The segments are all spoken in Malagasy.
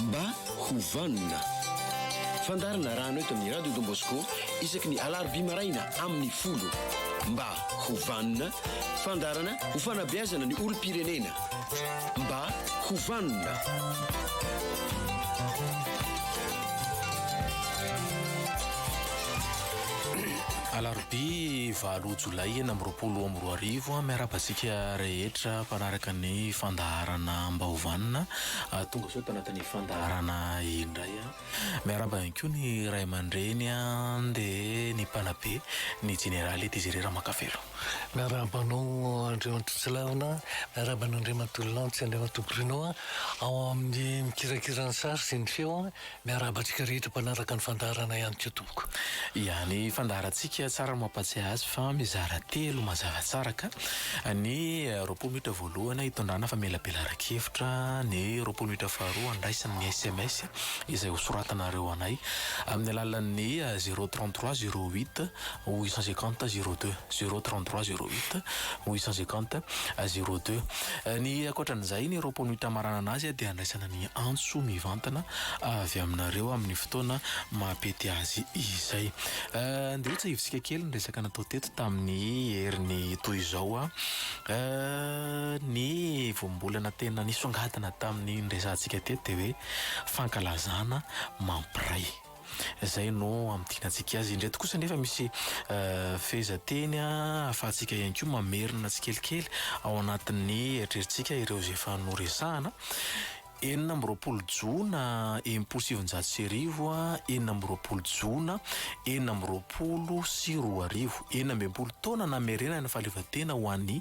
mba hovanina fandarana rano eto amin'ny radio Don Bosco isaky ny alarobia maraina amin'ny folo mba hovanina fandarana ho fanabeazana ny olom-pirenena mba hovanina alarobia 20 jolay 2024 miarabasika rehetra mpanaraka ny fandaharana mba hovanina tonga sao tanatin'ny fandaharana indray miaraba ihany koa ny ray aman-dreny dia ny mpanabe ny generaly Désiré Makavelo. miarabanao Andriamantotsilavina, miarabanao Andriamantolantsy, Andriamanto Bruno ao amin'ny mikirakirany sary sy ny feo miarabatsika rehetra mpanaraka ny fandaharana ihany koa tompoko. Ya, ny fandaharantsika tsara mampatsiahy azy fa mizara telo mazava tsara ka ny 20 minitra voalohany hitondrana fa melabelara-kevitra, ny 20 minitra faharoa andraisany ny SMS izay hosoratanareo anay amin'ny alalan'ny 033 08 850 02 033 08 850 02. Ny akoatran'izay ny 20 minitra marana azy dia andraisana ny antso mivantana avy aminareo amin'ny fotoana mampety azy izay. Ndirotsa ivitsika kely ny resaka natao teto tamin'ny heriny toy izao ny vombolana tena nisongadina tamin'ny resantsika teto dia hoe fankalazana mampiray. Zay no amtianantsika azy indreto kosa nefa misy fehezanteny ahafahantsika ihany koa mamerina tsikelikely ao anatin'ny eritreretintsika ireo izay efa noresahana. 20 jona 700 sy arivo, 20 jona 700 sy 4 arivo, 12 taona namerena ny fahaleovantena ho an'ny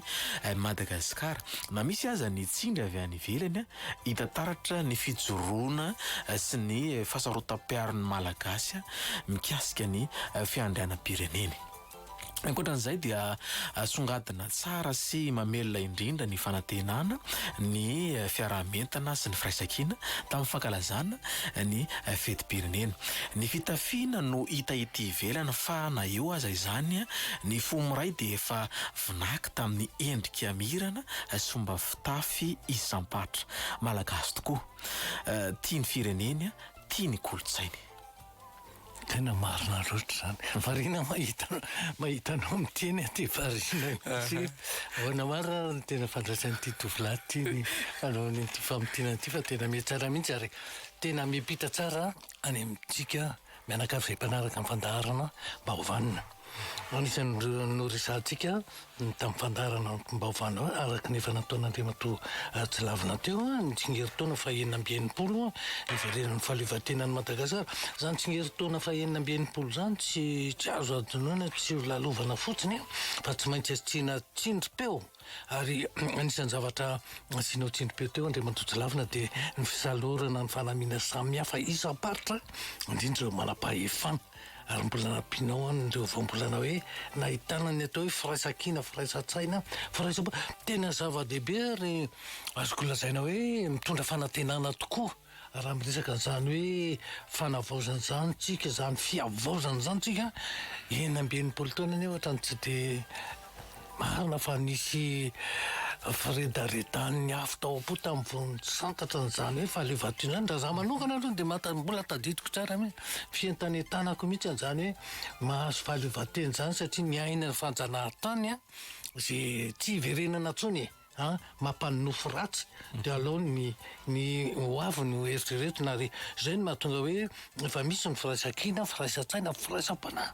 Madagasikara. Na misy aza ny tsindry avy any ivelany hitantaratra ny fijoroana sy ny fahasarotam-piaron'ny malagasy mikasika ny fiandrianam-pireneny. Ankoatran'izay dia songadina tsara sy mamelona indrindra ny fanantenana, ny fiarahamentana sy ny firaisan-kina tamin'ny fankalazana ny fetim-pirenena. Ny fitafiana no hita ety ivelany fa na eo aza izany ny fomoray dia efa vinaky tamin'ny endrika mirana sy fomba fitafy isampatra malagasy tokoa. Tia ny fireneny, tia ny kolotsainy. Tena marina loatra zany. Varina mahitanao miteny aty varina sy ahoana marina ny tena fandraisan'ity tovolahy ty ny anaony ity famotinana ity fa tena metsara mihitsy ary tena mipita tsara any amintsika mianakavy izay mpanaraka amin'ny fandaharana mba hovanina. Anisan'ny noresantsika tamin'ny fandaharana mba hovanina araka nefa nataon'Andriamanto Tsilavina teo ny tsingeritaona fa 980 iverenan'ny fahaleovantenan'ny Madagasikara. Zany tsingeritaona fa 980 zany tsy azo adinoina, tsy lalovana fotsiny fa tsy maintsy asiana tsindrim-peo. Ary anisan'ny zavatra asianao tsindrim-peo teo Andriamanto Tsilavina dia ny fisalorana ny fanamiana samihafa isamparitra indrindra manam-pahefana. Ary mbola nampianao an'ireo voambolana hoe nahitana ny atao hoe firaisan-kina, firaisan-tsaina, tena zava-dehibe ary azoko lazaina hoe mitondra fanantenana tokoa raha miresaka an'izany hoe fanavaozana zany tsika, zany fiavaozana zany tsika 980 taona ny ohatra ny tsy dia marina fa nisy firedaredan'ny afo tao po tamin'ny vony santatra n'izany hoe fahaleovantenana zany. Raha za manokana aloha dia mbola tadidiko tsara mihitsy fientanentanako mihitsy an'izany hoe mahazo fahaleovantena zany satria ny aina fanjanahantany izay tsy iverenana tsony mampanonofo ratsy dia alao ny hoavy no eritreretina ary izay no mahatonga hoe efa misy ny firaisan-kina, firaisan-tsaina, firaisam-panahy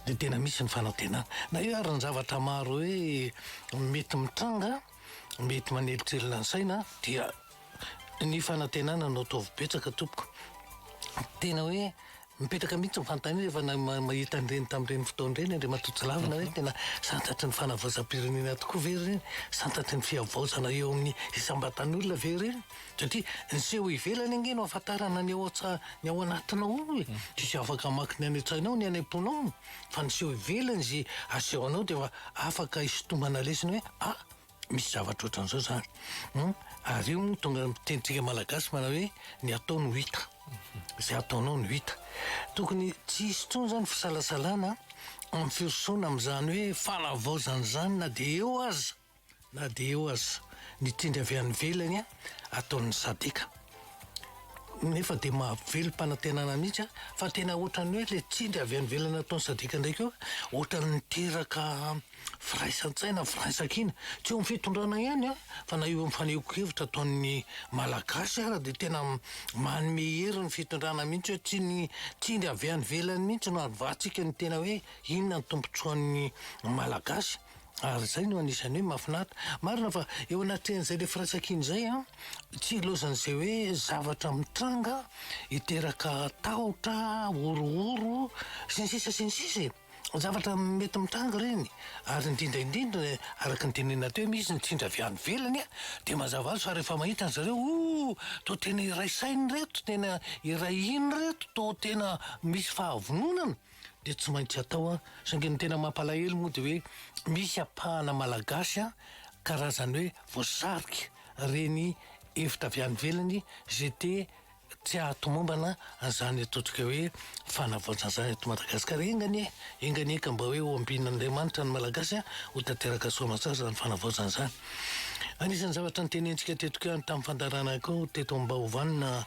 dia tena misy ny fanantenana. Na io ary ny zavatra maro hoe mety mitranga, mety manelitselona ny saina dia ny fanantenana no ataovy betsaka tompoko. Tena hoe mipetraka mihitsy mifantany rehefa mahita an'ireny tamin'ireny fotoan'ireny Andriamanto Tsilavina hoe tena santatry ny fanavaozam-pirenena tokoa ve ireny, santatry ny fiavaozana eo amin'ny isam-batan'olona ve ireny, satria ny seho ivelany ange no ahafantarana ny ao anatinao tsy afaka mamaky ny any an-tsainao, ny any am-ponao, fa ny seho ivelany izay asehonao dia afaka isintomana lesiny hoe misy zavatra ohatran'izao zany. Ary io tonga mitenitsika malagasy mana hoe ny atao no hita, izay ataonao no hita. Tokony tsy hisy tsony zany fisalasalana amin'ny firosoana amin'izany hoe fanavaozana zany na dia eo aza ny tindry avy any ivelany ataon'ny sadika. nefa dia mahavelom-panantenana mihitsy a fa tena ohatrany hoe le tsindry avy any velana ataony sadika ndraiky eo ohatrany niteraka firaisan-tsaina firaisan-kina tsy eo amin'ny fitondrana ihany a fa na eo amin'ny fanehoan-kevitra ataon'ny malagasy ara dia tena manome hery ny fitondrana mihitsy hoe tsy ny tsindry avy any velany mihitsy no avatsika ny tena hoe inona ny tombontsoan'ny malagasy ary zay no anisany hoe mahafinaritra marina fa eo anatrehan'izay le firaisan-kina izay a tsy ilozan'izay hoe zavatra mitranga hiteraka tahotra orooro sy ny sisa sy ny sisa zavatra mety mitranga reny ary indrindraindrindra araka ny tenena teo hoe misy ny tsindry avy any velany a dia mazava azy fa rehefa mahita ny zareo to tena iray sainy reto tena iray iny reto to tena misy fahavononana dia tsy maintsy atao a saingy ny tena mampalahelo moa dia hoe misy apahana malagasy a karazany hoe voasarika reny efitra avy any velany zay tsy ahatomombana an'izany ataontsika hoe fanavaozan'izany eto Madagasikara engany eka mba hoe ho ambin'Andriamanitra ny malagasy a ho tanteraka soamantsara zany fanavaozan'izany anisan'ny zavatra ny tenentsika teto any tamin'ny fandarana ko teto mba hovanina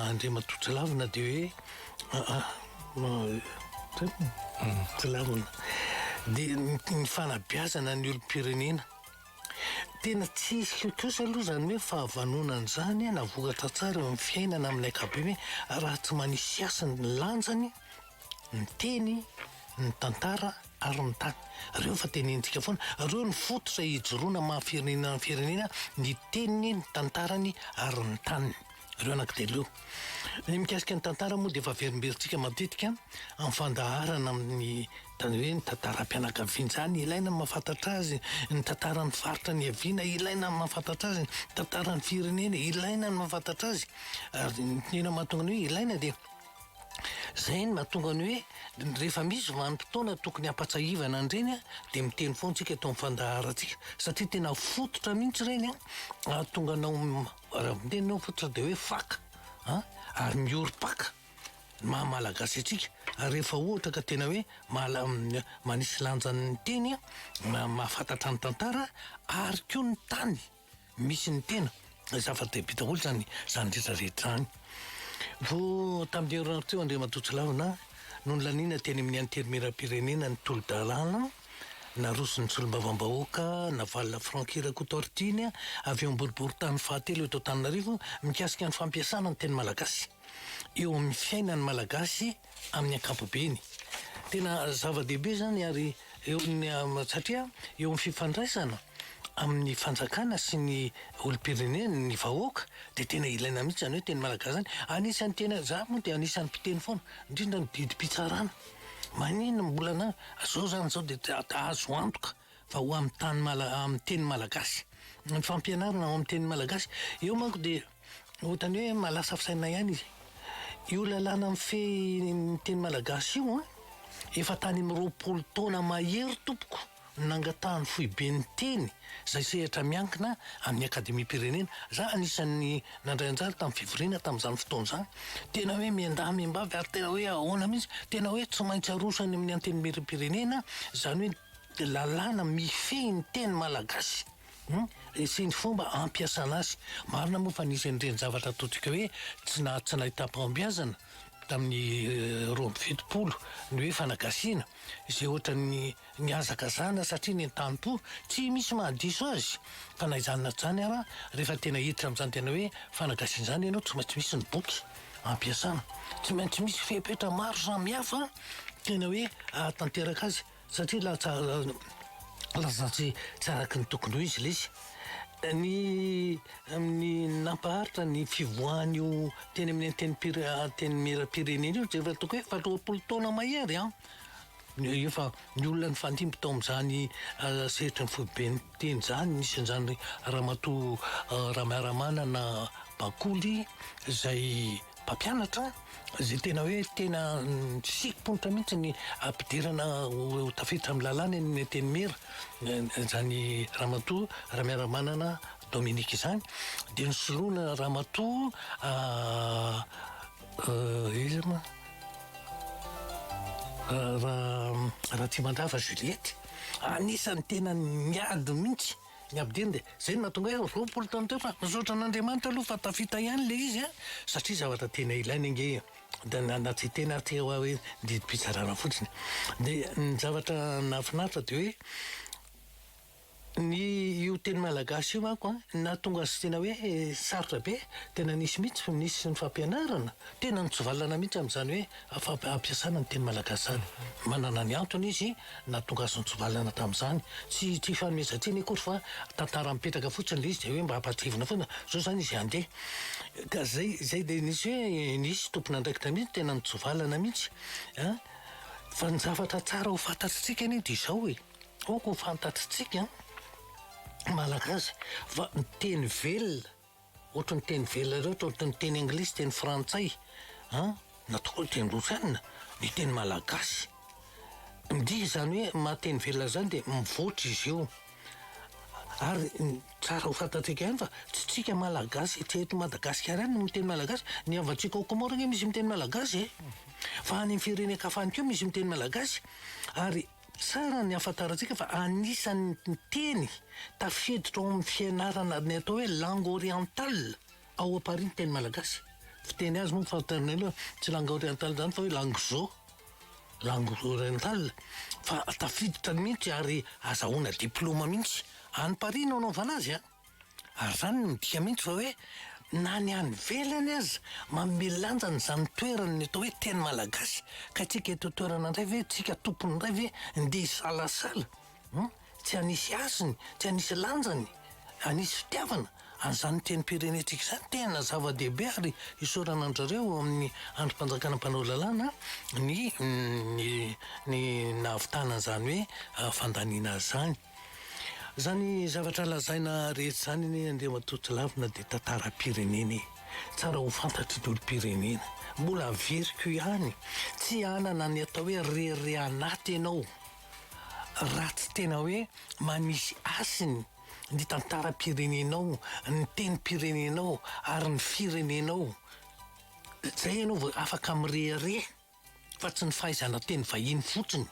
Andriamatoa lavina dia hoe tsy lavina dia ny fanabeazana ny olom-pirenena tena tsy isy kosa aloha zany hoe fahavanonana izany na vokatra tsara eo amin'ny fiainana amin'ny ankapobeny raha tsy manisy asany ny lanjany ny teny ny tantara ary ny tany reo fa tenentsika foana reo ny fototra hijoroana mahafirenena ny firenena ny teniny ny tantarany ary ny taniny reo anankitelo ny mikasika ny tantara moa dia efa verimberitsika matetika amin'ny fandaharana amin'ny tany hoe ny tantaram-pianakaviana izany ilaina mahafantatra azy ny tantaran'ny faritra ny haviana ilaina mahafantatra azy ny tantaran'ny firenena ilaina ny mahafantatra azy ary nena mahatonga ny hoe ilaina dia zay ny mahatonga ny hoe rehefa misy vanim-potoana tokony hampatsahivana an'ireny a dia miteny foantsika eto amin'ny fandaharantsika satria tena fototra mihitsy ireny a ahatonga anao mitenao fototra dia hoe faka ary mioro-paka mahamalagasy atsika ary rehefa ohatra ka tena hoe manisy lanjan'ny teny a mahafantatra ny tantara ary koa ny tany misy ny tena zava-dehibe daholo zany rehetrarehetra any vo tamin'ny herinandro teo Andriamatoa lavina no nylaniana teny amin'ny anterimeram-pirenena ny tolo-dalàna na roso ny solombavam-bahoaka na valina frankira kotortiny avy eo amboribory-tany fahatelo eto Antananarivo mikasika ny fampiasana ny teny malagasy eo amin'ny fiainany malagasy amin'ny ankapobeny tena zava-dehibe zany ary satria eo amin'ny fifandraisana amin'ny fanjakana sy ny olom-pirenena ny vahoaka dia tena ilaina mihitsy zany hoe teny malagasy zany anisan'ny tena za moa dia anisan'ny mpiteny foana indrindra ny didim-pitsarana manina mbolana zao zany zao dia azo antoka fa ho amin'ny amin'ny teny malagasy ny fampianarana ao amin'ny teny malagasy eo manko dia ohatrany hoe malasa fisaina ihany izy io lalàna amin'ny teny malagasy io efa tany amin'ny 20 taona mahery tompoko nangatahany foibe ny teny zay sehatra miankina amin'ny akademia-pirenena za anisan'ny nandray anjara tamin'ny fivoriana tamin'izany fotoana izany tena hoe miandahy-miambavy ary tena hoe ahoana mihitsy tena hoe tsy maintsy arosany amin'ny antenimieram-pirenena zany hoe lalàna mifehy ny teny malagasy sy ny fomba ampiasana azy marina moa fa nisan'ireny zavatra ataontsika hoe tsy nahita-pahombiazana tamin'ny 20 ny hoe fanagasiana izay ohatra ny azakazana satria ny an-tany-po tsy misy mahadiso azy fa naizanona zany ara rehefa tena hiditra amin'izany tena hoe fanagasiana izany ianao tsy maintsy misy ny boky ampiasana tsy maintsy misy fepetra maro samihafa tena hoe tanteraka azy satria lazatsy tsaraky ny tokony ho izy lesy amin'ny nampaharitra ny fivoahan'io teny amin'ny antenimieram-pirenena io zay efa toko hoe 20 taona mahery efa ny olona ny fandimby tao amin'izany sehitra ny foibe ny teny zany nisan'izany Ramatoa Ramiaramana na Bakoly zay mpampianatra zay tena hoe tena sikim-ponitra mihitsy ny ampidirana ho tafiditra amin'ny lalàna ny antenimera zany Ramatoa Ramiaramanana Dominique izany dia nosoloana Ramatoa izy ma raha Tsimandrava Juliette anisany tena miady mihitsy ny abidiny dia zay no natonga hoe roapolo taona teo fa misaotra an'Andriamanitra aloha fa tafita ihany le izy a satria zavatra tena ilaina inge da na tsy tena tia hoe didim-pitsarana fotsiny dia ny zavatra nahafinaritra dia hoe ny io teny malagasy io manko a nahatonga azy tena hoe sarotra be tena nisy mihitsy nisy ny fampianarana tena nitsovalana mihitsy amin'izany hoe ampiasana ny teny malagasy zany manana ny antony izy nahatonga azy nitsovalana tamin'izany tsy fanomezan-tsiny akory fa tantara mipetraka fotsiny le izy dia hoe mba hampatrivona foana zao zany izy handeha ka zay dia nisy hoe nisy tompona andraikitra mihitsy tena nitsovalana mihitsy a fa ny zavatra tsara ho fantatritsika anie dia izao hoe oko ho fantatritsika malagasy fa ny teny velona ohatra ny teny velona rehetra ohatra ny teny anglisy teny frantsay natao teny rosiana ny teny malagasy ndi zany hoe mahateny velona zany dia mivoatra izy io ary tsara ho fantatrika ihany fa tsy tsika malagasy tsy eto Madagasikara ihany miteny malagasy ny avatsika ao Komorina misy miteny malagasy fa any amin'ny firenena-kafany koa misy miteny malagasy ary tsara ny ahafantarantsika fa anisan'ny teny tafiditra ao amin'ny fianarana ny atao hoe langue orientale ao am-pariany teny malagasy fiteny azy moa fantarina aloha tsy langue orientale zany fa hoe langue orientale fa tafiditra mihitsy ary azahoana diplôma mihitsy any Paris no anaovana azy ary zany midika mihitsy fa hoe na ny any velany azy mamelanjany zany toerany ny atao hoe teny malagasy ka tsika eto toerana indray ve tsika tompony indray ve ndeha salasala tsy anisy asiny tsy anisy lanjany anisy fitiavana an'izany teny pirenetsika zany tena zava-dehibe ary isorana andrareo amin'ny androm-panjakana mpanao lalàna ny nahavitana zany hoe fandaniana zany zany zavatra lazaina rehetra zany ny Andriamatoto lavina dia tantara-pirenena tsara ho fantatry ny olo-pirenena mbola averiko ihany tsy anana ny atao hoe rery anaty ianao raha tsy tena hoe manisy asiny ny tantara-pirenenao ny teny-pirenenao ary ny firenenao zay ianao afaka mirehare fa tsy ny fahaizana teny vahiny fotsiny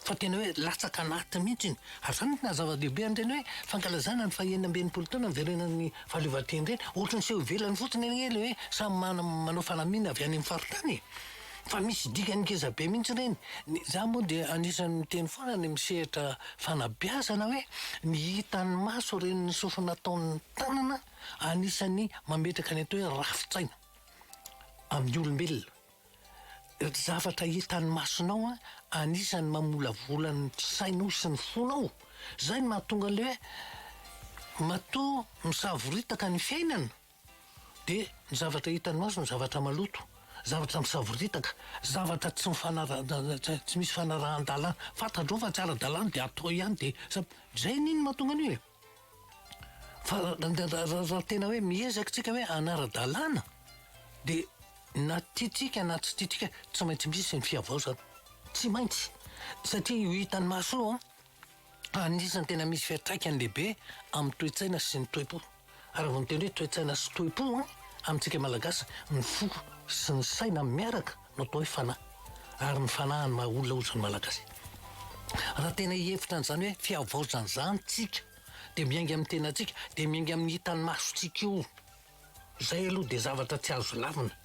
fa tena hoe latsaka anaty mihitsy ary zany na zava-dehibe andreny hoe fankalazana ny fahaenina ambinipolo taona miverenan'ny fahaleovantena ireny ohatra ny seho ivelany fotsiny eny le hoe samy manao fanamina avy any amin'ny faritany fa misy dikany ngeza be mihitsy ireny za moa dia anisan'ny miteny foana ny misehatra fanabeazana hoe ny hitan'ny maso reny ny sofina taon'ny tanana anisan'ny mametraka ny atao hoe rafitsaina amin'ny olombelona zavatra hitan'ny masonao anisany mamolavolany sainao sy ny fonao zay no mahatonga le hoe matoa misavoritaka ny fiainana dia ny zavatra hitan'ny maso ny zavatra maloto zavatra misavoritaka zavatra tsy misy fanarahan-dalàna fantatrao fa tsy ara-dalàna dia atao ihany dia zay niny mahatonga ny hoe fa raha tena hoe miezaka tsika hoe anara-dalàna dia na tiatsika na tsy tiatsika tsy maintsy misy ny fiavaozana tsy maintsy satria io hitan'ny maso io anisany tena misy fiatraikany lehibe amin'ny toe-tsaina sy ny toe-po ary vao miteny hoe toe-tsaina sy toe-po amintsika malagasy ny fo sy ny saina miaraka no atao hoe fanahy ary ny fanahany maha-olona ozany malagasy raha tena hihevitra n'izany hoe fiavaozana zany tsika dia miainga amin'ny tenantsika dia miainga amin'ny hitan'ny masotsika io zay aloha dia zavatra tsy azo lavina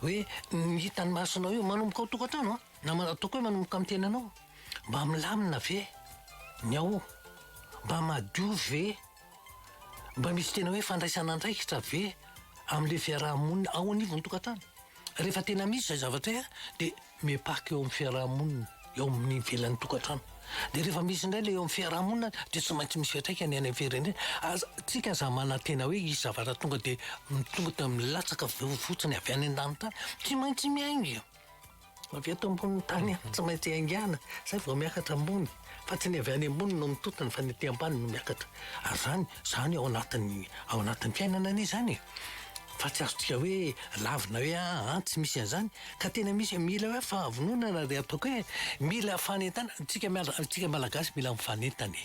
hoe ny hitan'ny masonao io manomboka ao tokantrano na ataoko hoe manomboka amin'ny tenanao mba milamina ve ny ao mba madio ve mba misy tena hoe fandraisana andraikitra ve amin'le fiarahamonina ao anivony tokantrano rehefa tena misy zay zavatra dia mipaky eo amin'ny fiarahamonina eo amin'ny velan'ny tokantrano dia rehefa misy indray le eo amin'ny fiarahamonina dia tsy maintsy misy fiatraikany any amin'ny firenena tsika za manantena hoe isy zavatra tonga dia tonga da milatsaka fotsiny avy any an-danitany tsy maintsy miainga avy eto amboniny tany tsy maintsy aingana zay vao miakatra ambony fa tsy ny avy any ambony no mitotany fa ny aty ambany no miakatra ary zany ao anatin'ny fiainana anie zany fa tsy azontsika hoe lavina hoe tsy misy an'izany ka tena misy mila hoe fahavononana ry ataoko hoe mila fanentana tsika malagasy mila mifanentana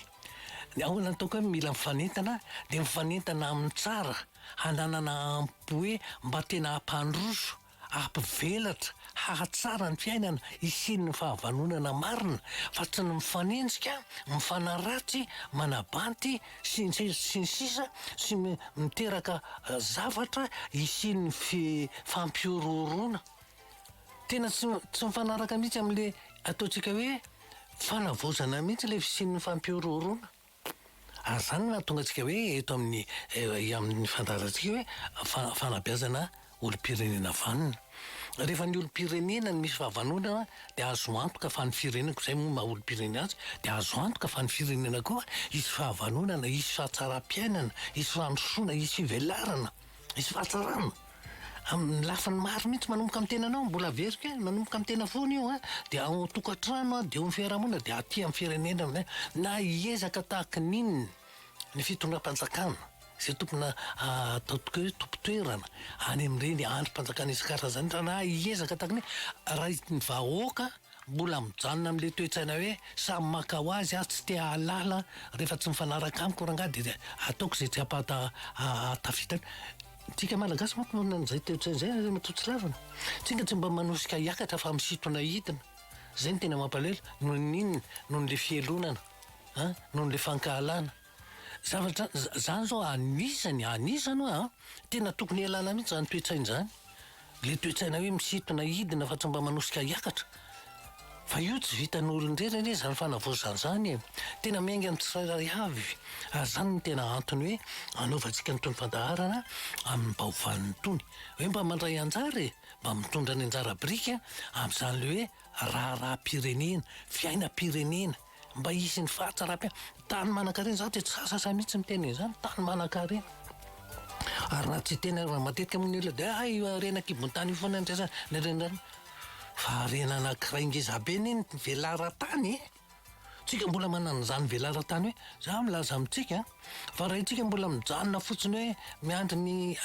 ao nataoko hoe mila mifanentana dia mifanentana amin'ny tsara hananana ampy hoe mba tena hampandroso hampivelatra hahatsara ny fiainana isiny ny fahavanonana marina fa tsy ny mifanenjika mifanaratsy manabanty sy ny sisa sy miteraka zavatra isiny ny fampiororona tena tsy mifanaraka mihitsy amin'le ataontsika hoe fanavozana mihitsy le fisin'ny fampiororona ary zany na tonga antsika hoe eto amin'ny fandarantsika hoe fanabeazana olom-pirenena vanina rehefa ny olom-pirenena ny misy fahavanonana dia azo antoka fa ny firenenako zay moa maha olom-pirenena azy dia azo antoka fa ny firenena koa isy fahavanonana isy fahatsaram-piainana isy fandrosoana isy fivelarana isy fahatsarana amin'ny lafiny maro mihitsy manomboka amin'ny tenanao mbola verika manomboka amin'ny tena foana io dia ao tokantrano dia eo amin'ny fiarahamonina dia aty amin'ny firenena na hiezaka tahaka ninny ny fitondram-panjakana zay tompona ataotoko hoe tompo-toerana any amin'ireny androm-panjakana isan-karazany na hiezaka tahaka ny raha ny vahoaka mbola mijanona amin'le toe-tsaina hoe samy maka ho azy tsy te hahalala rehefa tsy mifanaraka amiko raha ngah dia ataoko zay tsy tafitany tsika malagasy mampanan'izay toe-tsaina zay matotsy lavana tsika tsy mba manosika hiakatra fa misitona hidina zay ny tena mampalahelo noho ninny noho n'le fielonana noho n'le fankahalana zavatra zany zao anisany tena tokony hialana mihitsy zany toe-tsaina zany le toe-tsaina hoe misitona hidina fa tsy mba manosika hiakatra fa io tsy vitan'olon-drerany zany fanavozana zany tena miainga amin'ny tsirairay avy ary zany ny tena antony hoe anaovantsika nytony fandaharana amin'ny baovan'ny tony hoe mba mandray anjara mba mitondra ny anjara brika amin'izany le hoe raharam-pirenena fiainam-pirenena mba hisy ny fahatsara-piaina tany manan-karena za dia tsy sasasa mihitsy miteny izany tany manan-karena ary na tsy tena raha matetika amin'ny olona dia rena-kibon-tany io foana ndrasana ny renirany fa rena anankiray ngezabe ny velara-tany tsika mbola manana izany velara-tany hoe za milaza amintsika fa raha itsika mbola mijanona fotsiny hoe miandry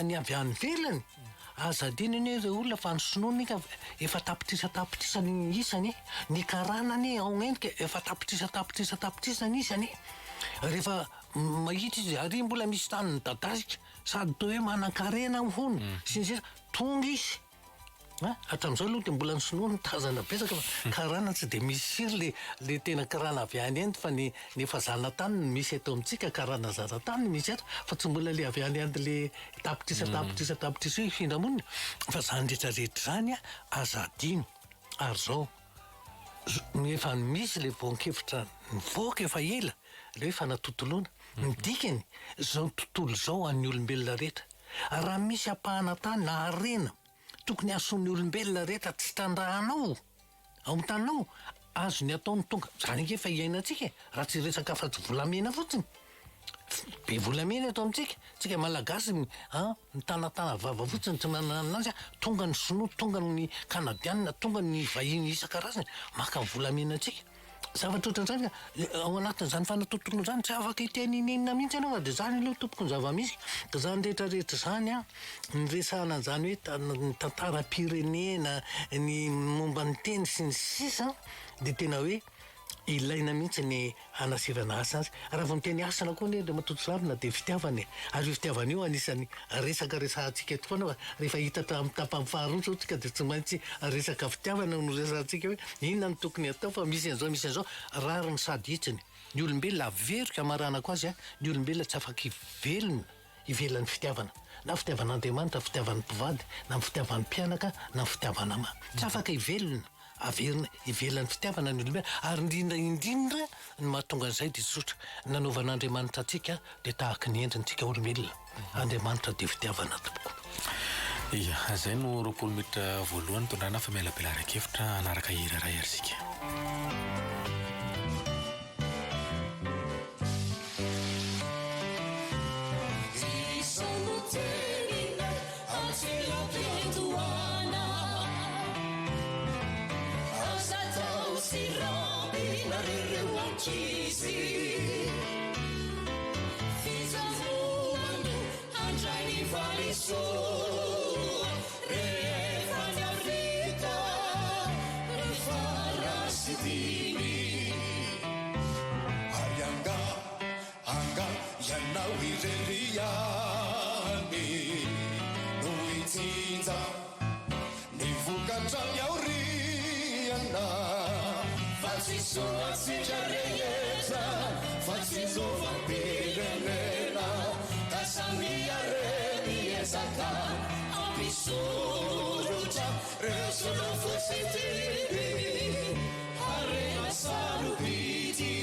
ny avy any velany azadininy hoe ireo olona fa ny sonoany ka efa tapitrisan ny isany ny karanany ao endrika efa tapitrisan isany rehefa mahita izy ary mbola misy tany ny dadasika sady toa hoe manan-karena hono sy ny sisa tonga izy hatramin'izao aloha dia mbola ny sonoany tazana betsaka fa karana tsy dia misy siry le tena karana avy any eny fa ny efa zanatany no misy eto amintsika karana zanatany no misy eto fa tsy mbola le avy any any le tapitrisa hoe findramonina fa zany rehetrarehetra zany azadino ary zao efa misy le voan-kevitra nivoaka efa ela le hoe fanatotoloana ny dikany zao tontolo zao an'ny olombelona rehetra raha misy ampahana tany na arena tokony ason'ny olombelona rehetra tsy tandrahanao ao amin'ny taninao azo ny ataony tonga zany efa iainantsika raha tsy resaka fa tsy volamena fotsiny be volamena eto amintsika tsika malagasy ny tanatana vava fotsiny tsy manana anazy tonga ny sinoa tonga ny kanadianina tonga ny vahiny isan-karazany maka ny volamenatsika zavatra ohatran'izany ao anatin'izany fanatotoloana zany tsy afaka hiteninenina mihitsy ianao dia zany aloha tompoko ny zava-misy ka zany rehetrarehetra zany ny resahana an'izany hoe ny tantaram-pirenena ny momba ny teny sy ny sisa dia tena hoe ilaina mihitsy ny anasivana asa azy raha vao miteny asana koa ny matoto lavina dia fitiavany ary io fitiavana io anisany resaka resahantsika eto foana rehefa hita tapamfaharoso tsika dia tsy maintsy resaka fitiavana no resahantsika hoe inona ny tokony atao fa misy an'izao rary ny sady hitsiny ny olombelona averoka maranako azy ny olombelona tsy afaka ivelany fitiavana na fitiavan'Andriamanitra fitiavan'ny mpivady na fitiavan'ny mpianaka na fitiavana ama tsy afaka ivelona averina ivelan'ny fitiavana ny olombelona ary indrindra ny mahatonga an'izay dia tsotra nanaovan'Andriamanitra antsika dia tahaka ny endrintsika olombelona Andriamanitra dia fitiavana tompoko iya zay no roapolo minitra voalohany tondrana fa mialabela ara-kevitra anaraka hiraray arsika Fizamuando andrai vali so refani arrita farasitini Ayanga anga yanau ireliani Nuitinza Nivuka trang ampisorotra resona fositeny arena sarobity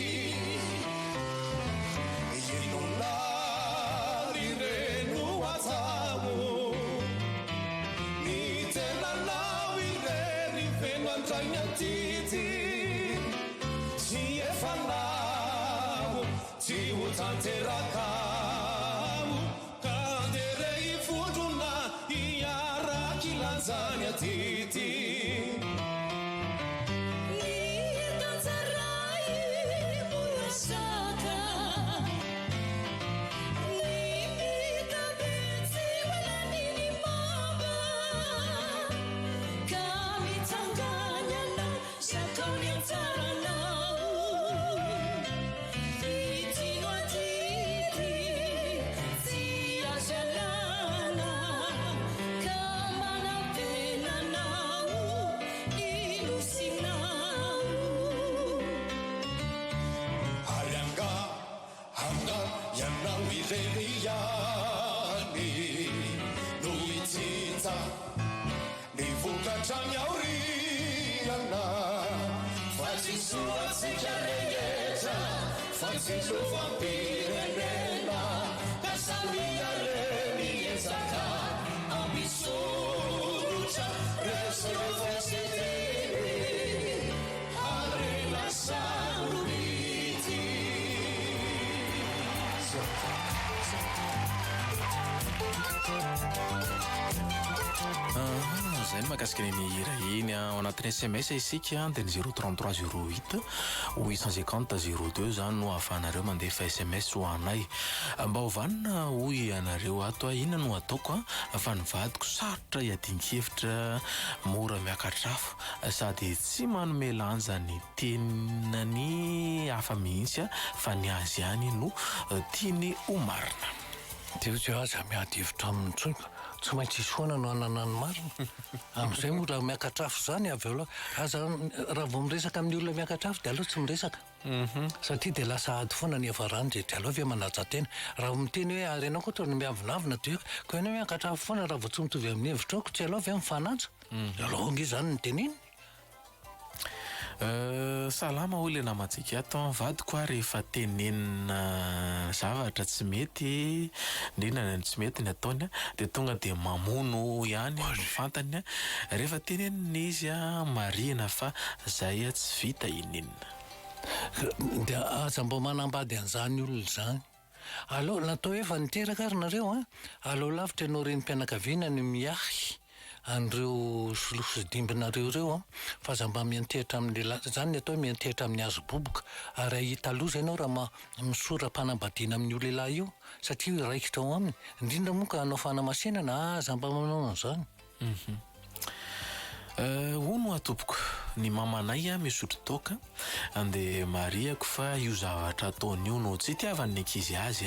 inolary reno atsamo ny tenanao ireny feno andragny atity tsy efanamo tsy ho tanterakamo ka ndere ifondrona iaraky lanjany atity Ireliani Luitinza Nivukatrany aoriana Fatsisoatsika rehetra Fatsisofampirenena Kasamiareny ezaka Ambisorotra Reservaseteny Arena sarobity Zay ny mahakasika ny hira iny ao anatin'ny SMS isika dia ny 033 08 850 02 zany no ahafahanareo mandefa SMS ho anay mba hovanina hoy anareo ato inona no ataoko fa nivadiko sarotra hiadinkevitra mora miakatrafo sady tsy manome lanja ny tenany hafa mihitsy fa ny azy ihany no tiany ho marina dia tsy aza miady hevitra amin'ny tsoika tsy maintsy isoana no anana ny marina amin'izay moa raha miakatrafo zany avy eo aza raha vao miresaka amin'ny olona miakatrafo dia aloha tsy miresaka satria dia lasa ady foana ny avarany dia aloha ve manaja tena raha miteny hoe arenao koa ny miavinavina dia ko eny hoe miakatrafo foana raha vao tsy mitovy amin'ny hevitrako tsy aloha ve mifanaja aloha nge zany ny teniny salama hoy le namantsika ato vadiko a rehefa tenenina zavatra tsy mety indrindra tsy mety ny ataony dia tonga dia mamono ihany fantany rehefa tenenina izy marina fa zay tsy vita ininina dia aza mba manambady an'izany olona zany allo natao efa niteraka ary nareo allo lavitra ianao reny mpianakaviana ny miahy andreo solosodimbinareo reo fa za mba miantehitra amin'ny zany ny atao miantehitra amin'ny hazo boboka ary ahita loza ianao raha misora-panambadiana amin'ny olelahy io satria raikitra ao aminy indrindra moa ka anao fanamasenana za mba manao an'izany ho no atopoko ny mamanay misotro toka andeha mariako fa io zavatra ataony io no tsy tiavany ny ankizy azy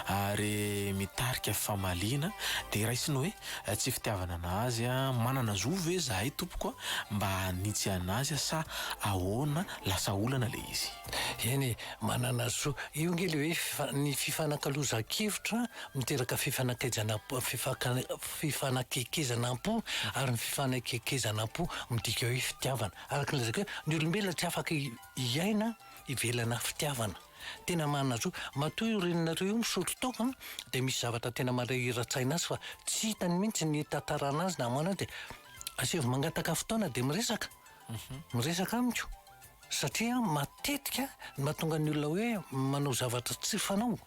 ary mitarika famaliana dia raisiny hoe tsy fitiavana anazy manana zovy zahay tompoko mba hanitsy anazy sa ahoana lasa olana le izy eny manana zo io nge le hoe ny fifanakaloza-kevitra miteraka fifanakekezana-po ary ny fifanakekezana-po midika hoe fitiavana araka lazaka hoe ny olombelona tsy afaka iaina ivelana fitiavana tena manana zo matoa io reninareo io misotro toka dia misy zavatra tena marehira-tsaina azy fa tsy hitany mihitsy ny tantarana azy namana dia asevy mangataka fotoana dia miresaka amiko satria matetika mahatonga ny olona hoe manao zavatra tsy fanao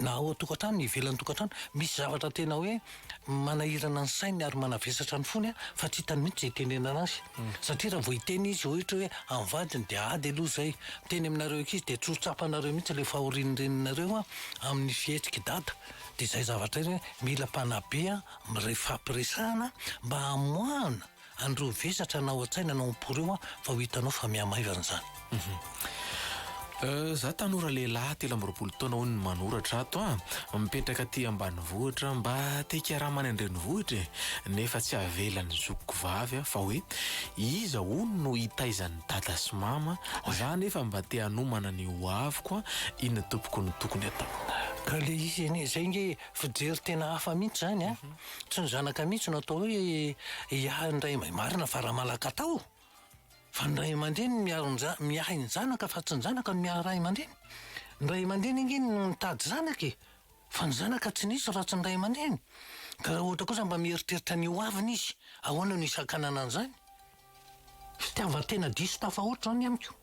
na ao atokantrano ivelany tokantrano misy zavatra tena hoe manahirana ny sainy ary manavesatra ny fony fa tsy hitany mihitsy zay tenenana azy satria raha vao hiteny izy ohatra hoe am'vadiny dia ady aloha zay teny aminareo ekizy dia tsotsapanareo mihitsy le fahorinyreninareo amin'ny fihetsika data dia zay zavatra iny hoe mila mpanabe mirefampiresahana mba hamoahana andreo vesatra na ao an-tsaina na ao am-poreo fa ho hitanao fa mihamaivan'izany Za tanora lehilahy 13 taona hono manoratra ato mipetraka aty ambanivohitra mba tika raha manandrenivohitra nefa tsy avelany zokiko vavy fa hoe iza hono no hitaizany dada sy mama za nefa mba te hanomana ny hoaviko iny tompoko ny tokony atao. Ka le izy eny zay nge fijery tena hafa mihitsy zany a tsy ny zanaka mihitsy no atao hoe ndray marina fa raha malaka atao fa ny ray aman-dreny miahy ny zanaka fa tsy ny zanaka no miahy ray aman-dreny. Ny ray aman-dreny iny no mitady zanaka fa ny zanaka tsy nisy raha tsy ny ray aman-dreny. Ka raha ohatra kosa mba mieritreritra ny hoaviny izy ahoana no isan-kanana an'izany fitiavan-tena diso tafahoatra zany amiko.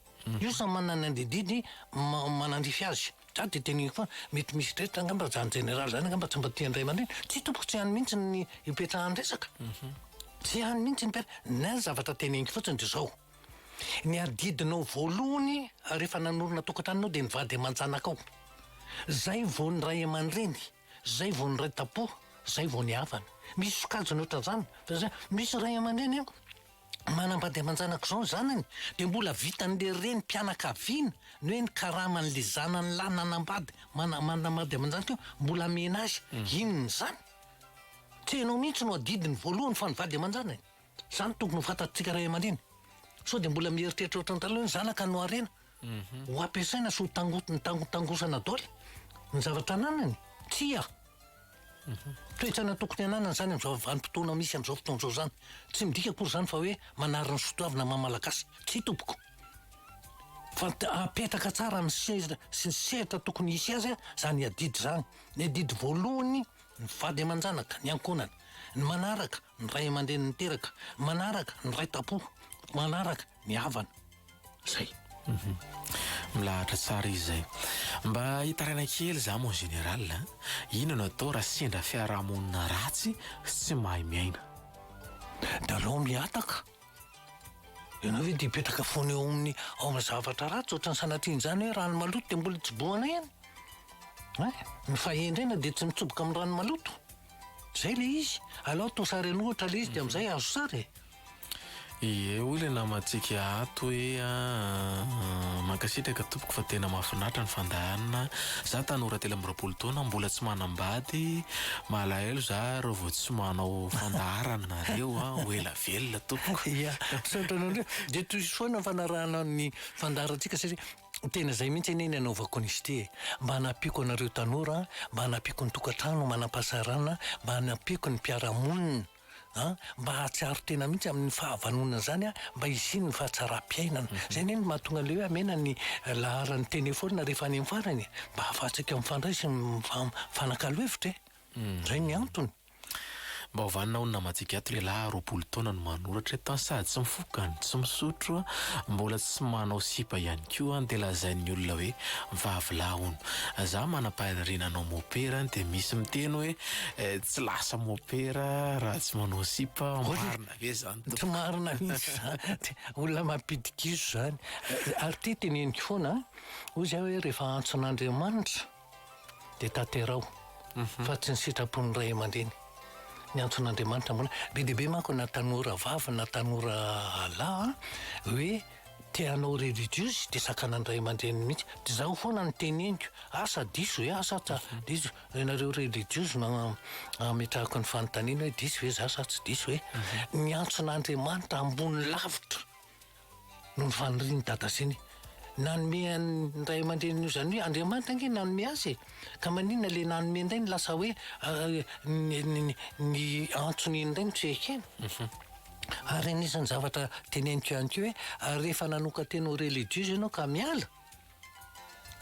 Io sa manana andididy manandrify azy. Za de teniko fa mety misy rehetra angamba zany général zany angamba tsy mba tia ny ray aman-dreny tsy tompoko tsy hany mihitsy ny ipetrahany resaka tsy hany mihitsy ny zavatra teneniko fotsiny de zao ny adidinao voalohany rehefa nanorona tokantranonao de nivady aman-janaka ao zay vao ny ray aman-dreny zay vao ny ray tapo zay vao ny havana misy sokajiny ohatran'izany fa zay misy ray aman-dreny manambady aman-janaka zao zanany de mbola vitan'le reny mpianakaviana ny hoe ny karaman'le zanany lahy nanambady manambady aman-janaka mbola mena azy inony zany tsy hainao mihitsy no adidiny voalohany fa nivady aman-janany zany tokony ho fantatsika ray aman-dreny so de mbola mieritreritra ohatrany taloha ny zanaka no arena ho ampiasaina so tangotangosana daoly ny zavatra ananany tia toetrana tokony ananany zany am'izao vanim-potoana misy am'izao fotoana zao zany tsy midika akory zany fa hoe manariny sotoavina mamalakasy tsy tompoko fa apetraka tsara ny sehatra tokony hisy azy zany adidy zany ny adidy voalohany ny vady aman-janaka ny ankonana ny manaraka ny ray aman-dreny niteraka manaraka ny ray tapo manaraka ny havana zay milahatra tsara izy zay mba hitaraina kely za mon général ino no atao raha sendra fiarahamonina ratsy sy mahay miaina da alao miataka ianao hoe de ipetraka foana eo amin'ny ao amin'ny zavatra ratsy ohatrany sanatriny zany hoe rano maloto de mbola tsibohana ihany ny fahendrena de tsy mitsoboka amin'ny rano maloto zay le izy alao tosary anohatra le izy de am'izay azo sary ie hoy le namatsika ato hoe mankasitraka tompoko fa tena mahafinaritra ny fandahanana za tanora 13 taona mbola tsy manambady malahelo za reo vao tsy manao fandaharana nareo ho ela velona tompoko saotranao de toisoana ny fanarahana ny fandaharantsika satria tena zay mihitsy eny anaovako an'izy ity mba hanampiko anareo tanora mba hanampiko ny tokantrano manam-pasarana mba hanampiko ny mpiaramonina mba hatsiaro tena mihitsy amin'ny fahavanona zany mba isiny ny fahatsara-piainana zay neny mahatonga le hoe amena ny laharany telefona rehefa any amin'ny farany mba hahafatsika mifandray sy fanakalo-hevitra zay ny antony mba hovanina ho namatsika ato lehilahy 20 taona no manoratra eto sady tsy mifokany tsy misotro mbola tsy manao sipa ihany koa de lazain'ny olona hoe vavy-lahy hono za manam-paharinana anao mopera de misy miteny hoe tsy lasa mopera raha tsy manao sipa marina ve zany tsy marina mihitsy zany olona mampidikiso zany ary ty teneniko foana hoy zay hoe rehefa antson'Andriamanitra de tanterao fa tsy ny sitrapony ray aman-dreny ny antson'Andriamanitra mbola be deaibe manko na tanora vavy na tanora lahy hoe tianao religieux de sakanany ray aman-dreny mihitsy de zaho foana ny teneniko asa diso hoe asa tsa diso nareo religieux metrahako ny fanontaniana hoe diso hoe za sa tsy diso hoe ny antson'Andriamanitra ambony lavitra no ny faniriny dadasiny nanome ny ray aman-dreny io zany hoe Andriamanitra nge nanome azy ka maninona le nanome indray ny lasa hoe ny antsony indray ny tsy ekena ary anisan'ny zavatra teneniko ihany koa hoe rehefa nanoka tenao religieux ianao ka miala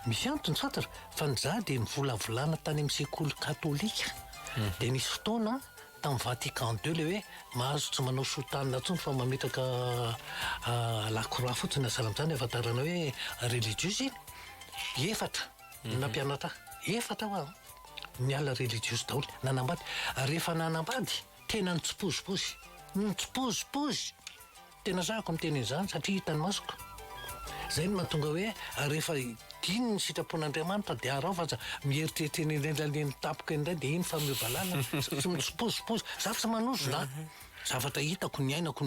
misy antony fantatra fa niza de mivolavolana tany amin'ny sekoly katolika de nisy fotoana tamin'ny Vatican II le hoe mahazo tsy manao sotanina ntsony fa mametraka lakoroa fotsiny asalam'izany afantarana hoe religieux iny efatra nampianatra efatra ho miala religieux daholy nanambady rehefa nanambady tena nitsipozipozy nitsipozipozy tena zahako miteny zany satria hitany masoko zay no mahatonga hoe rehefa diny ny sitrapon'Andriamanitra de arao fa mieritreritra eny indray ny tapoka indray de iny fa miobalana tsy mitsipozipozy za tsy manozo za zavatra hitako ny ainako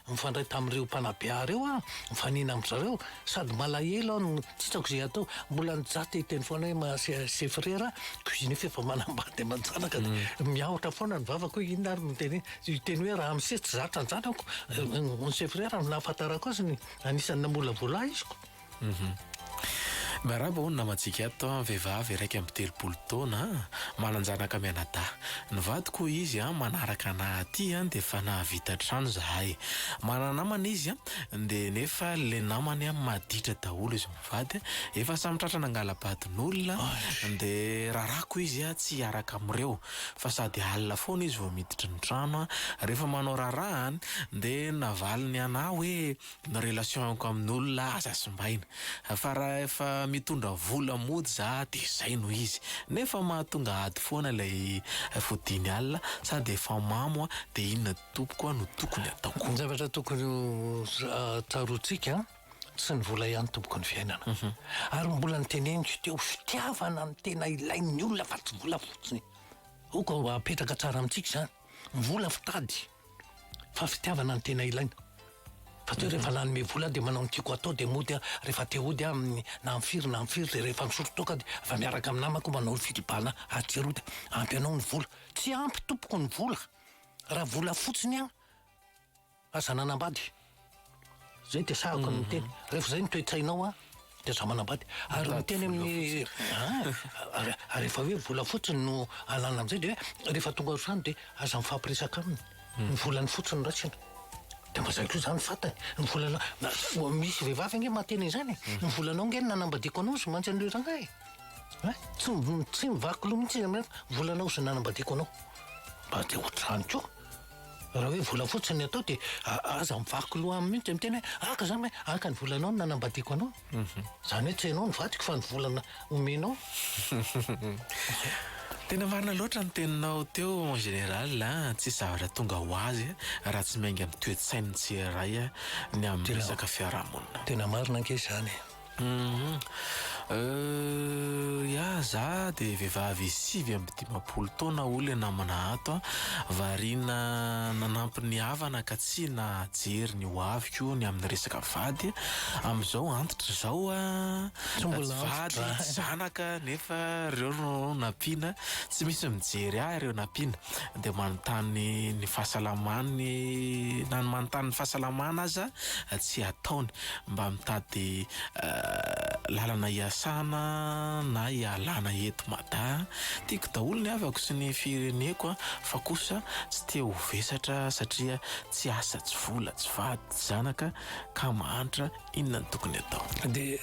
mifandray tamin'ireo mpanabeary eo a mifanina am'zareo sady malahelo no tsitsako zay atao mbola nijaty iteny foana hoe mahase frera cuisine fefa manambady aman-janaka miahotra foana ny vavako hoe inona ary miteny hoe raha am'se tsy zatra ny zanako se frera nahafantarako azy ny anisan'ny namolavola iziko Maraba hono namatsika ato vehivavy raiky amby 30 taona mananjanaka mianada ny vadiko izy manaraka anahy aty de fa nahavita trano zahay mananamana izy de nefa le namany maditra daholo izy mivady efa samitratrana angala-badin'olona de rarako izy tsy hiaraka amreo fa sady alina foana izy vao miditra ny trano rehefa manao rarahany de navaliny anahy hoe ny relationko amin'olona aza simbaina fa raha efa mitondra vola mody za de zay no izy nefa mahatonga ady foana lay fodiny alina sady efa mamo de inona tompoko no tokony ataoko ny zavatra tokony tsarotsika tsy ny vola ihany tompoko ny fiainana ary mbola nyteneniko teo fitiavana ny tena ilain'ny olona fa tsy vola fotsiny oko apetraka tsara amintsika zany vola fitady fa fitiavana ny tena ilaina fa teo rehefa lanome vola de manao nytiako atao de mody rehefa te hody na mfiry de rehefa misotro toka de fa miaraka aminamako manao filibana atserody ampy anao ny vola tsy ampy tompoko ny vola raha vola fotsiny aza nanambady zay de sahako ny teny rehefa zay nitoetsainao de za manambady ary miteny amin'ny rehefa hoe vola fotsiny no alana am'izay de hoe rehefa tonga trano de aza mifampiresaka aminy ny volany fotsiny ratsina de mba zay koa zany fatany ny volana misy vehivavy nge mateny izany ny volanao nge nanambadiko anao sy mantsy an'ireo rangay tsy mivako loha mihitsy izy amin'y volanao sy nanambadiko anao mba de ohatrany koa raha hoe vola fotsiny atao de aza mivako loha aminy mihitsy miteny hoe aka zany hoe aka ny volanao no nanambadiko anao zany hoe tsy hainao ny vadiko fa ny volana omenao tena marina loatra ny teninao teo en général tsy zavatra tonga ho azy raha tsy mainga amin'ny toe-tsainy tsirairay ny amin'ny resaka fiarahamonina tena marina anke zany ya za de vehivavy 5 taona olona namana ato variana nanampy ny havana ka tsy najery ny hoaviko ny amin'ny resaka vady am'izao antitra zao vady zanaka nefa reo no napina tsy misy mijery reo napina de manontany ny fahasalamany na manontany ny fahasalamana aza tsy ataony mba mitady lalana iasana na ialana eto mada tiako daholo ny avako sy ny fireneko fa kosa tsy te ho vesatra satria tsy asa tsy vola tsy vady tsy zanaka ka mahantra inona ny tokony atao de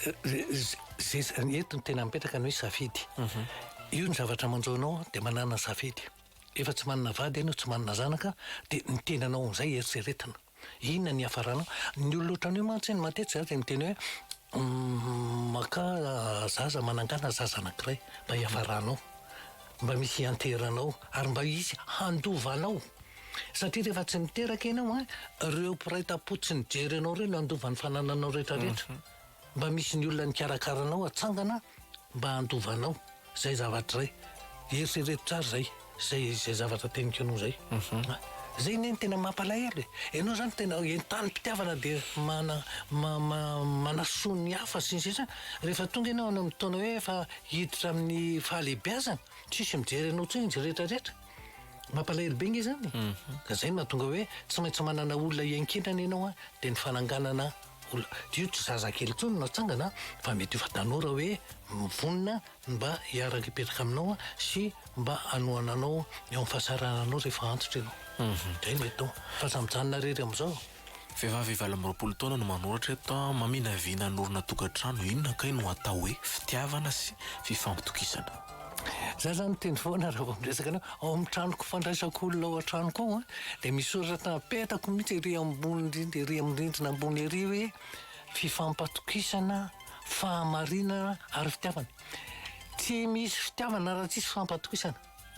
eto ny tena mipetraka ny hoe safidy io ny zavatra manjaonao de manana safidy efa tsy manana vady ianao tsy manana zanaka de ny tenanao am'izay eritseretana inona ny hafaranao ny ololoatran'io mantsy ny matety za de miteny hoe maka zaza manangana zaza anankiray mba hiafaranao mba misy ianteranao ary mba izy handovanao satria rehefa tsy miteraka ianao reo mpiraita-po tsy nijery anao reo no andova ny fanananao rehetrarehetra mba misy ny olona nikarakaranao atsangana mba handovanao zay zavatra ray eritsereto tsara zay zavatra teniko anao zay zay ny tena mampalahelo ianao zany tena entany mpitiavana de manasoa ny hafa sy ny sisa rehefa tonga ianao ana mitona hoe efa hiditra amin'ny fahalehibiazana tsisy mijery anao tsiny izy rehetrarehetra mampalahelo be nge zany ka zay mahatonga hoe tsy maintsy manana olona iankinana ianao de ny fananganana olona io tsy zazakely tsony natsangana fa mety efa tanora hoe mivonina mba hiaraka hipetraka aminao sy mba hanohananao eo amin'ny fahasarananao rehefa antitra ianao zay mety fa samijanona rery am'izao vehivavy 20 taona no manoratra eto maminavina norona tokantrano inona kay no atao hoe fitiavana sy fifampitokisana za zany teny foana raha vao miresaka anao ao amin'ny tranoko fandraisako olona ao an-tranoko ao de misy soratra napetako mihitsy ery am'rindrina ambony ery hoe fifampatokisana fahamarinana ary fitiavana tsy misy fitiavana raha tsisy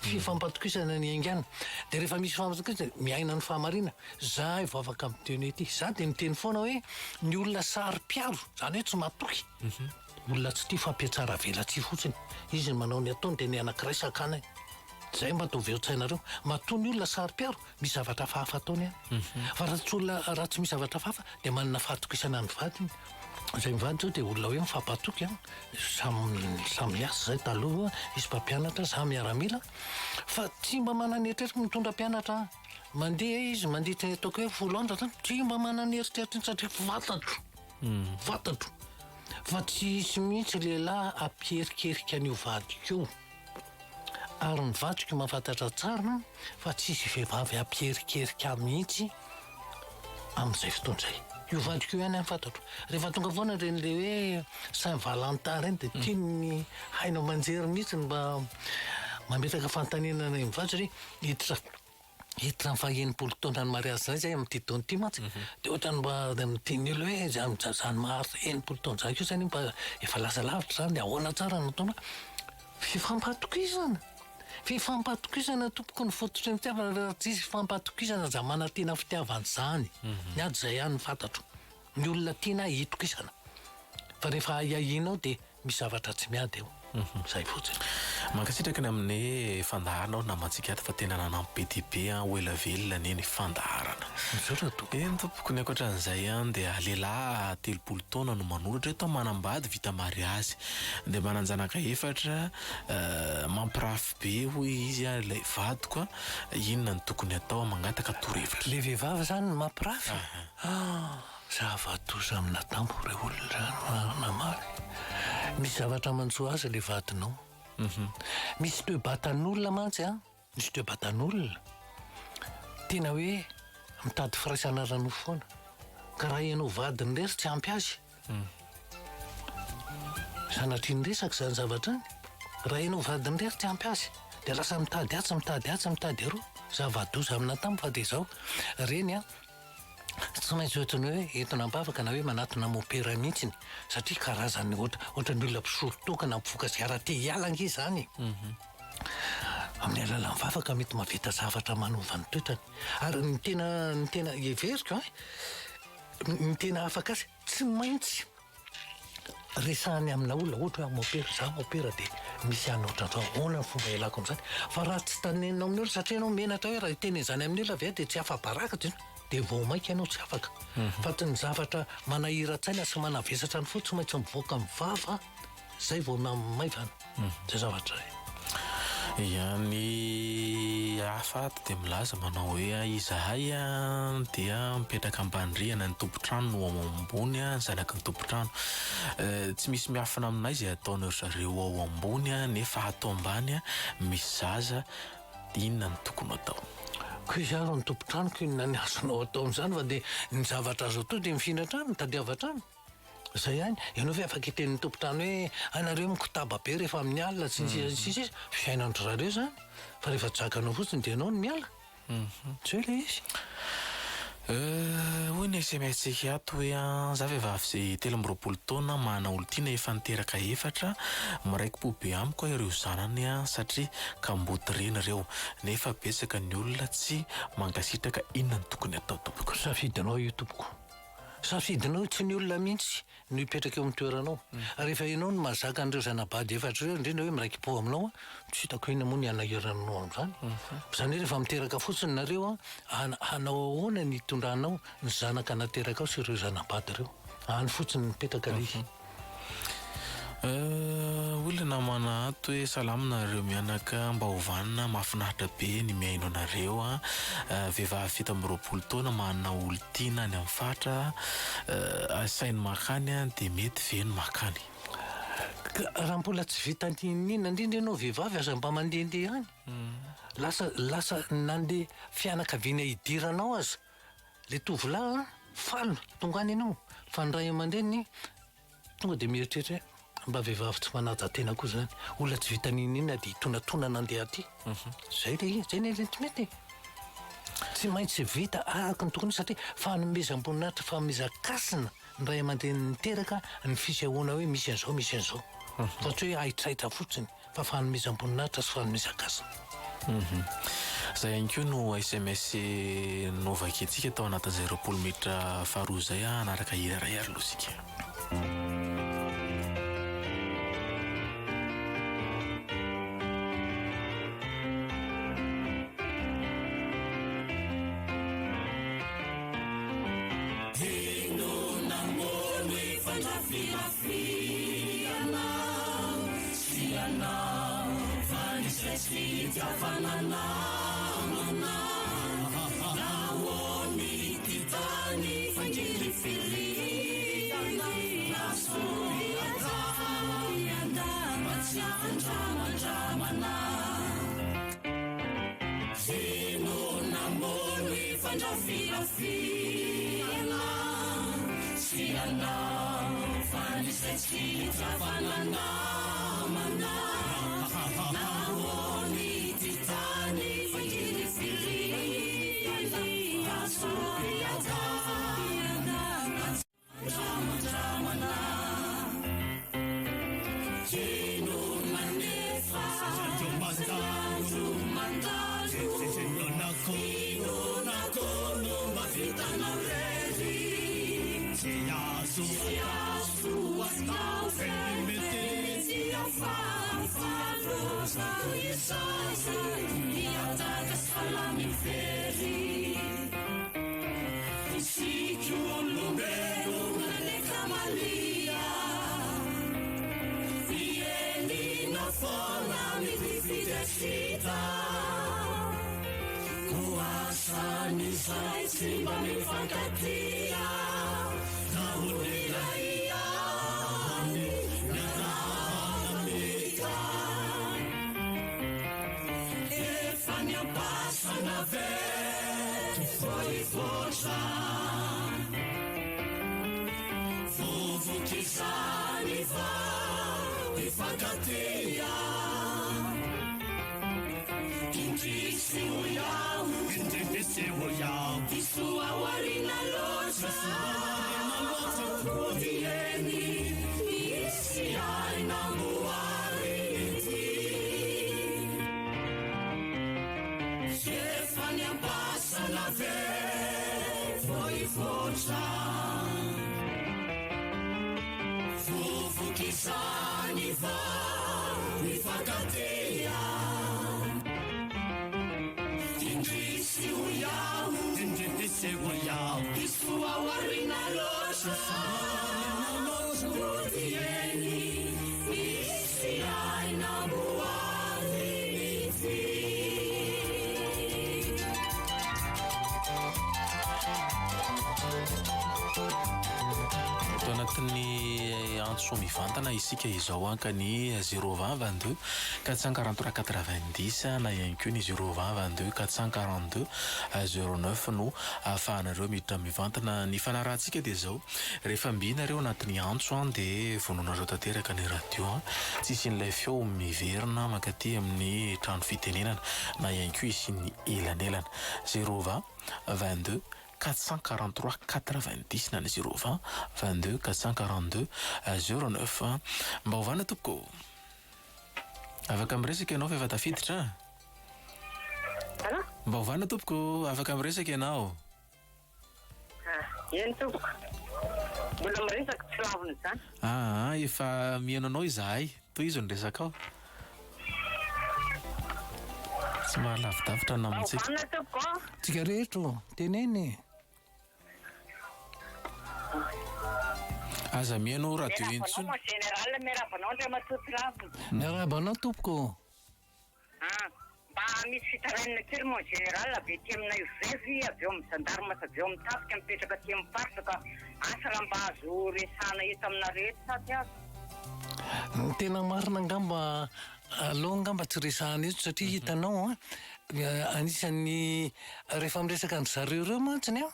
fifampatokisana ny aingana de rehefa misy fifampatokisana miaina ny fahamarina za evo afaka miteny ety za de miteny foana hoe ny olona sary-piaro zany hoe tsy matoky olona tsy tia fampiatsara vela tsy fotsiny izy ny manao ny ataony de ny anankiray sakana zay mba toveo tsainareo matoa ny olona sary-piaro misy zavatra fahafa ataony any fa raha tsy olona raha tsy misy zavatra fahafa dia manana fahatokisana ny vadiny zay mivady zao dia olona hoe mifampahatoky samy asa zay taloha izy mpampianatra za miaramila fa tsy mba manana eritreritra mitondra mpianatra mandeha izy mandeha ataoko hoe folo andro zany tsy mba manana eritreritra satria vatatro fa tsisy mihitsy lehilahy ampiherikerika an'io vadiko ary ny vadiko mahafantatra tsara fa tsisy vehivavy ampiherikerika mihitsy amin'izay fotoan'izay io vadiko io ihany any fantatro rehefa tonga foana ren'le hoe Saint Valentin reny dia tiany hainao manjery mihitsy mba mametaka fantaninana ny mivady satria hiditra ny faha-enimpolo taona ny mariazy zay zay amin'ity taona ity mantsy dia ohatrany mba mitiany olo hoe zany maharitra enimpolo taona zany io zany mba efa lasa lavitra zany dia ahoana tsara no ataona fifampatokisana tompoko ny fototry ny fitiavana raha tsisy fifampatokisana za manatena fitiavana zany ny ady zay ihany fantatro ny olona tiana hitokisana fa rehefa aiahinao dia misy zavatra tsy miady eo zay fotsiny mankasitraka ny amin'ny fandaharana na mantsikiaty fa tena nanampy be dia be ho ela velona neny fandaharana ny tompoko ny ankoatran'izay dia lehilahy 30 taona no manolotra hoe tao manambady vita mariazy dia mananjanaka efatra mampirafy be hoy izy ilay vadiko inona ny tokony atao mangataka torohevitra le vehivavy zany ny mampirafy zava-toza amina tampo re olona namary misy zavatra mantsoa azy le vadinao misy toe-batan'olona mantsy misy toe-batan'olona tena hoe mitady firaisana rano foana ka raha ianao vadiny rery tsy ampy azy sanatriny resaka zany zavatra any raha ianao vadiny rery tsy ampy azy dia lasa mitady aroa zava-doza amina tampo fa dia zao reny tsy maintsy ohatrany hoe entona ambavaka na hoe manatona mopera mihitsiny satria karazany ohatrany olona mpisorotokana mivoaka ziara te hialanga izy zany amin'ny alalan'ny vavaka mety mavita zavatra manovany toetrany ary ny tena everiko ny tena afaka azy tsy maintsy resahany amina olona ohatra hoe mopera dia misy any ohatran'izao ahoana ny fomba ialako amin'izany fa raha tsy tanenina amin'ny olona satria ianao menatra hoe raha teny izany amin'ny olona avy dia tsy afa-baraka dia vao maika ianao tsy afaka fa ny zavatra manahira-tsaina sy manavesatra ny fo tsy maintsy mivoaka mivava zay vao maivana zay zavatra ia ny afaty dia milaza manao hoe izahay dia mipetraka ambandriana ny tompotrano no ao ambony zanaka ny tompotrano tsy misy miafina aminay izay ataonao zareo ao ambony nefa atao ambany misy zaza inona ny tokony atao ko izy aro ny tompontranoko inona ny azonao atao amin'izany fa dia ny zavatra azo atao dia mifinatra ny tadiavatrano zay ihany ianao ve afaka hiten'ny tompotrano hoe anareo mikotaba be rehefa amin'ny alina tsisy fiainandro zareo zany fa rehefa jakanao fotsiny dia ianao no miala zay le izy hoy ny SMS-tsika ato hoe za vehivavy zay 13 taona mana olo-tiana efa niteraka efatra miraiki-po be amiko ireo zanany satria kamboty reny ireo nefa betsaka ny olona tsy mankasitraka inona ny tokony atao tompoko safidinao io tompoko safidinao tsy ny olona mihitsy no hipetraka eo amin'ny toeranao rehefa ianao no mazaka an'ireo zanabady efatra ireo indrindra hoe miraiki-po aminao tsy hitako ina moa ny anaheranao amin'izany zany hoe rehefa miteraka fotsiny nareo hanao ahoana ny hitondranao ny zanaka nateraka ao sy ireo zanabady ireo any fotsiny mipetraka le izy olona mana ato hoe salaminareo mianaka mba hovanina mahafinaritra be ny miaino anareo vehivavy fita amby 20 taona manana olo-tiana any amin'ny fatra sainy makany dia mety veno makany raha mbola tsy vita ninina indrindra ianao vehivavy aza mba mandehandeha any lasa nandeha fianakaviana hidiranao aza le tovolahy falo tonga any ianao fa ny ray aman-dreny tonga dia mieritreritra mba vehivavy tsy manaja tena koa zany olona tsy vita ninina dia hitonatona nandeha aty zay le izy zay nylety mety tsy maintsy vita araka ny tokony satria fanomezam-boninahitra fanomezan-kasina ny ray aman-dreny niteraka ny fisehoana hoe misy an'izao fa tsy hoe aitraitra fotsiny fa fanomezam-boninahitra sy fanomezan-kasina zay ihany koa no SMS novaketsika tao anatin'izay 20 mitra faharoa zay anaraka hirarahary losika fandrafirafiana sy anao fanisatsika fananamana nahoany ty tany fandririfiriana nasoiataianda matsiafandramandramana zeno namony fandrafirafiana sy anao fanisatsika fananamana nahoany ty tany fandririfiriana nasoiataianda matsiafandramandramana zeno manefa mandalo inakono mavitanao rery azo atao femety afafalo zao isazy miataka salamy very isika olombelo naleka malia fienina fona mififitasita koasan'izay tsy mba mifankatia naonilaiany naranamita efa niampasana ve foivosa vovokizany fa mifankatia indrisy ho iaho isoawarina losa dieny misy aina moarity efa niampasana ve voivosa vovokizany va mifankatia indrisy ho iaho isoawarina losa dieny misy aina moarity Ato anatin'ny antso mivantana isika izao ankany 020 22 443 90 na ihany koa ny 020 22 442 09 no ahafahanareo miditra mivantana. Ny fanarahantsika dia zao rehefa mbinareo anatin'ny antso dia vononareo tanteraka ny radio tsisy n'ilay feo miverina makaty amin'ny trano fitenenana na ihany koa isin'ny elanelana 020 22 443 90 na 020 22 442 09 mba hovana tompoko afaka miresaka ianao fa efa tafiditra mba hovana tompoko afaka miresaka ianao eny tompoko mbola miresaka tsy laviny zany efa mihainanao izahay toy izy niresaka ao tsy mahalavidavitra namontsika hovana tompoko tsika rehetro teneny aza mihaino radio intsony général miarabanao ndray matoty laviny miarabanao tompoko mba misy fitaranina kely moa général avy ety aminay vevy avy eo amin'ny gendarme avy eo amin'ny tafika mipetraka aty amin'ny faritra ka asa raha mba azo resana eto aminareto sady azy tena marina angamba aloha angamba tsy resahana eto satria hitanao anisan'ny rehefa miresaka ny zareo reo mantsiny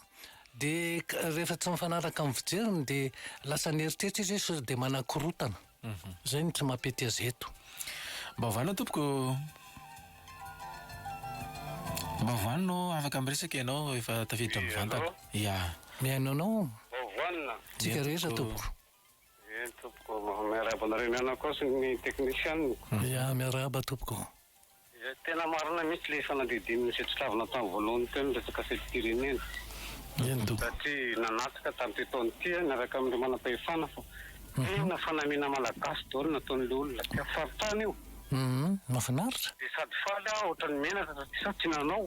dia rehefa tsy mifanaraka amin'ny fijeriny dia lasa nieritreritra izy sao dia manakorotana zay ny tsy mampety azy eto mba hovana tompoko mba hovano afaka miresaka ianao efa tafiditra mivantana ya mihainanao ovanina tsika rehetra tompoko tompoko miarabanareo miana koa sy ny technicien ya miaraba tompoko tena marina mihitsy le fanadidininy sy tsy lavina tamin'ny voalohany teo ny resaka fety-pirenena eny tompoko satria nanataka tamin'ity taona ity niaraka amin'ireo manam-pahefana fa na fanamiana malagasy daholo nataon'le olona tsy afaritany io mahafinaritra dia sady faly ohatran'ny menaka satria sa tsy nanao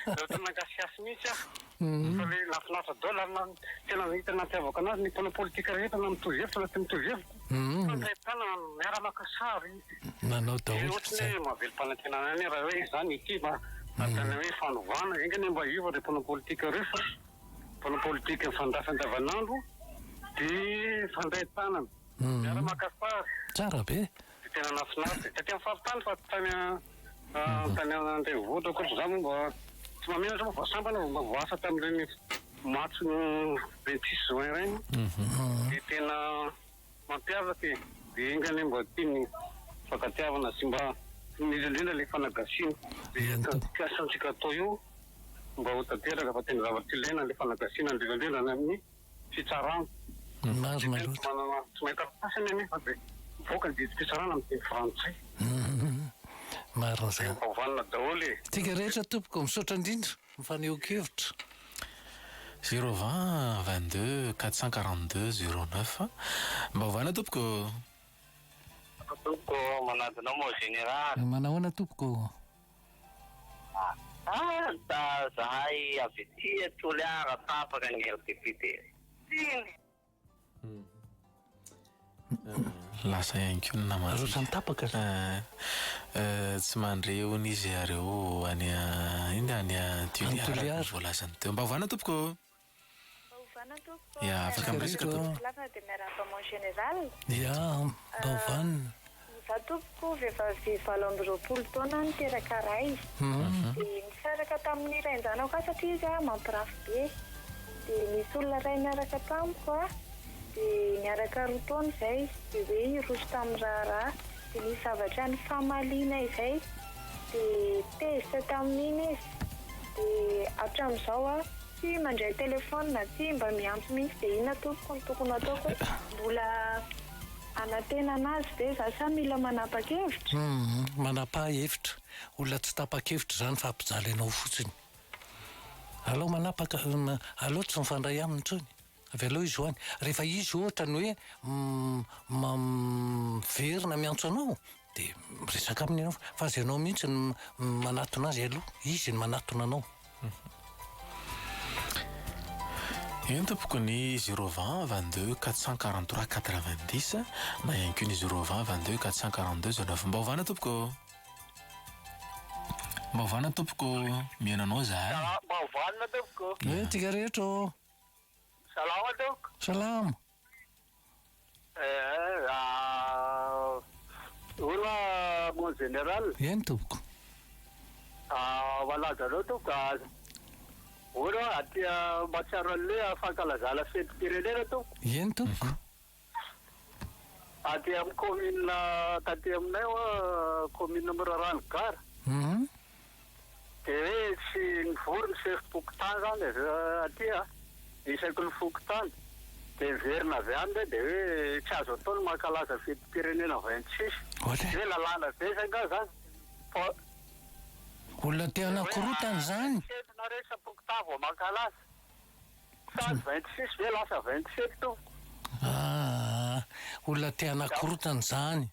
ohatran'ny nangasiasy mihitsy fa le lafinafra dollar na tena hita nampiavaka anazy ny mpana politika rehetra na mitovy hevitra na ty mitovy hevitra fandretana miara-maka sary nanao daholo ohatra hoe mavely mpanantenana any raha hoe izany ity mba atana hoe fanovana engany mba iova re mpana politika reo fa mpana politika mifandrasa andavanandro dia fandretana miara-maka sary tsara be tena nafinaritra taty amin'ny faritany fa tany andrenivohitra koatra za mba tsy mamenatra moa voasambana mba voasa tamin'ireny matso 26 juin ireny dia tena mampiavaka dia engany mba tiany fakatiavana sy mba indrindrindra le fanagasiana dia kasantsika atao io mba ho tanteraka fa tena zavatra ilaina le fanagasiana indrindrindrindra ny amin'ny fitsarana marina loatra tsy mahita fasany anefa dia voaka ny didy fitsarana amin'ny teny frantsay marina zany vanina daholo e tika rehetra tompoko misaotra indrindra mifanehoan-kevitra 020 22 442 09 mba hovana tompoko tompoko manadina moa général manahoana tompoko da zahay avy ety toliara tapaka ny RDPT lasa ihany-ko ny namaro rosany tapaka tsy mandreon'izy areo any Tuliara voalazany teo mba hovana tompoko ya afaka miresaka tompoko ya mba hovana za tompoko vehivavy 7 taona niteraka ray dia nisaraka tamin'ny rain-janako a satria izy a mampirafy be dia misy olona ray niaraka tamiko a dia niaraka 2 taona izay dia hoe iroso tamin'ny raharaha dia nisy zavatra ny famaliana izay dia tezitra tamin'iny izy dia hatramin'izao a tsy mandray telefona tsy mba miampy mihitsy dia inona tompoko ny tokony ataoko mbola anatena anazy dia za sa mila manapa-kevitra manapa-hevitra olona tsy tapa-kevitra zany fa ampijaly anao fotsiny alao manapaka alao tsy mifandray aminy intsony avy aloha izy hoany rehefa izy ohatra ny hoe verina miantso anao dia resaka aminy ianao fa azy ianao mihitsy ny manatona azy aloha izy ny manatona anao eny tompoko ny 020 22 443 90 na ihany ko ny 020 22 442 09 mba hovana tompoko miainanao zahay mba hovana tompoko tika rehetra o salama tompoko salama olona mon général eny tompoko malaza anao tompoko ora aty matsiaro an'le fankalazana fetim-pirenena tompoko eny tompoko aty amin'ny commune taty aminay commune Morarano Gare dia hoe tsy nivory ny sefim-pokotany zany aty isaky ny fokotany dia verina avy any dia hoe tsy azo atao ny mankalaza fetim-pirenena 26 hoe lalàna vesaka zany olona te anakorotany zany setina resa pokotavo mankalaza sady 26 ve lasa 27 tompoko olona te anakorotany zany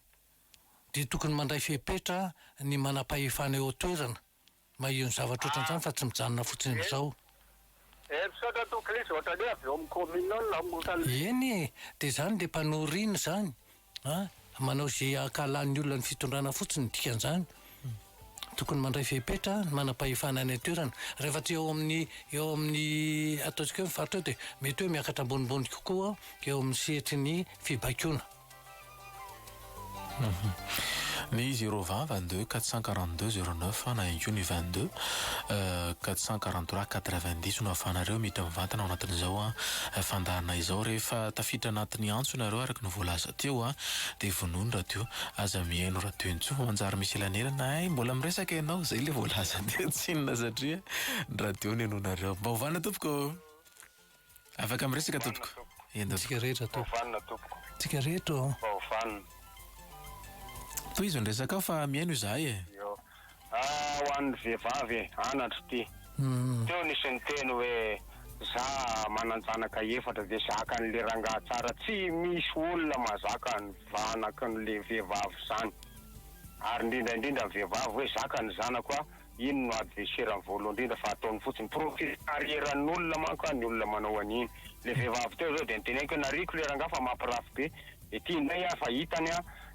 dia tokony mandray fepetra ny manam-pahefana eo toerana mahio ny zavatra ohatran'izany fa tsy mijanona fotsiny izao misaotra tokony izy ohatra ny avy eo amin'ny commune ao lamotany eny dia zany le mpanoriana zany manao zay akalan'ny olona ny fitondrana fotsiny dikan'izany tokony mandray fepetra manam-pahefana any toerana rehefa tsy eo amin'ny ataontsika hoe mifaritra eo dia mety hoe miakatra ambonimbony kokoa eo amin'ny setry ny fibakiona ny 020 22 442 09 na ihany ko ny 22 443 90 no ahafahanareo miditra mivantana ao anatin'izao fandahana izao rehefa tafiditra anatin'ny antso nareo araka ny voalaza teo dia vonono raha teo aza mihaino raha teo intso manjary misy elanerana ay mbola miresaka ianao zay le voalaza teo tsinona satria raha teo ny anonareo mba hovana tompoko afaka miresaka tompoko tsika rehetra hovana tompoko tsika rehetra mba hovana toy izy nresaka ao fa mihaino izahay e ho an'ny vehivavy anatro ty teo nisy ny teny hoe za mananjanaka efatra dia zaka n'le rangaha tsara tsy misy olona mazaka ny vanaka n'le vehivavy zany ary indrindraindrindra ny vehivavy hoe zaka ny zanako ino no adversaire voalohany indrindra fa ataony fotsiny profil carrièren'olona manko ny olona manao an'iny le vehivavy teo zao de niteneko nariko le ranga fa mampirafy be ety indray fa hitany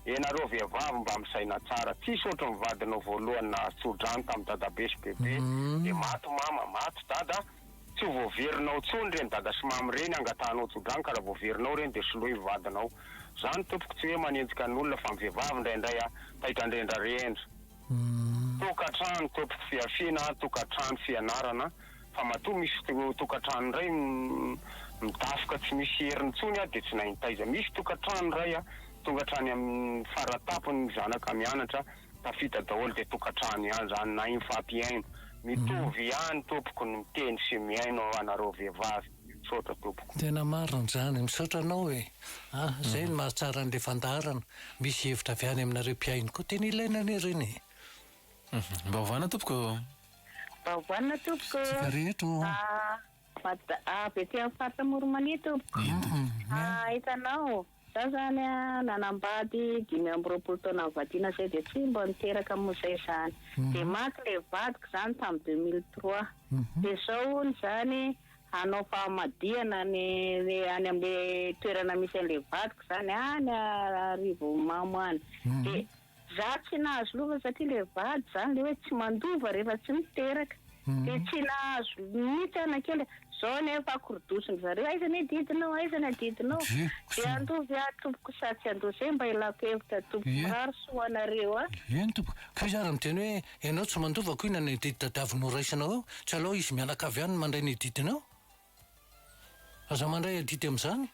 enareo vehivavy mba misaina tsara tsisy ohatry mivadinao voalohany na tsodrano tamin'ny dadabe sy bebe de mato mama mato dada tsy voaverinao tsony reny dada sy mamy reny angatanao tsodrano ka raha voaverinao reny de soloy vadinao zany tompoko tsy hoe manenjika ny olona fa mivehivavy indraindray tahitrandrendrarendra tokatrano tompoko fiafiana tokatrano fianarana fa matoa misy tokatrano iray midafoka tsy misy heriny tsony de tsy nahintaiza misy tokatrano iray tonga hatrany amin'ny faratapony zanaka mianatra tafita daholo de tokatrano ihany zany na infampiaino mitovy ihany tompoko ny miteny sy miaino anareo vehivavy misaotra tompoko tena marina zany misaotra anao zay ny mahatsara an'le fandarana misy hevitra avy any aminareo mpiaino koa tena ilaina reny mba hovana tompoko Bawana tompoko tsika rehetra bety amin'ny fatamoromania tompoko hitanao za zany nanambady 5 taona vadiana zay de tsy mba niteraka moizay zany de maty le vadiko zany tamin'ny 2003 de zao zany hanao fahamadihana any amin'le toerana misy an'le vadiko zany any Arivo Mamo any de za tsy nahazo lova satria le vady zany le hoe tsy mandova rehefa tsy miteraka de tsy nahazo mihitsy anakely zao nefa akorodosiny zareo aizany adidinao de andovy tompoko satsy andosy zay mba ilako hevitra tompoko raro soanareo eny tompoko ka zara miteny hoe ianao tsy mandova koa ina ny didy dadavinao raisanao eo tsy alao izy mianakavy any mandray ny didinao aza mandray adidy am'izany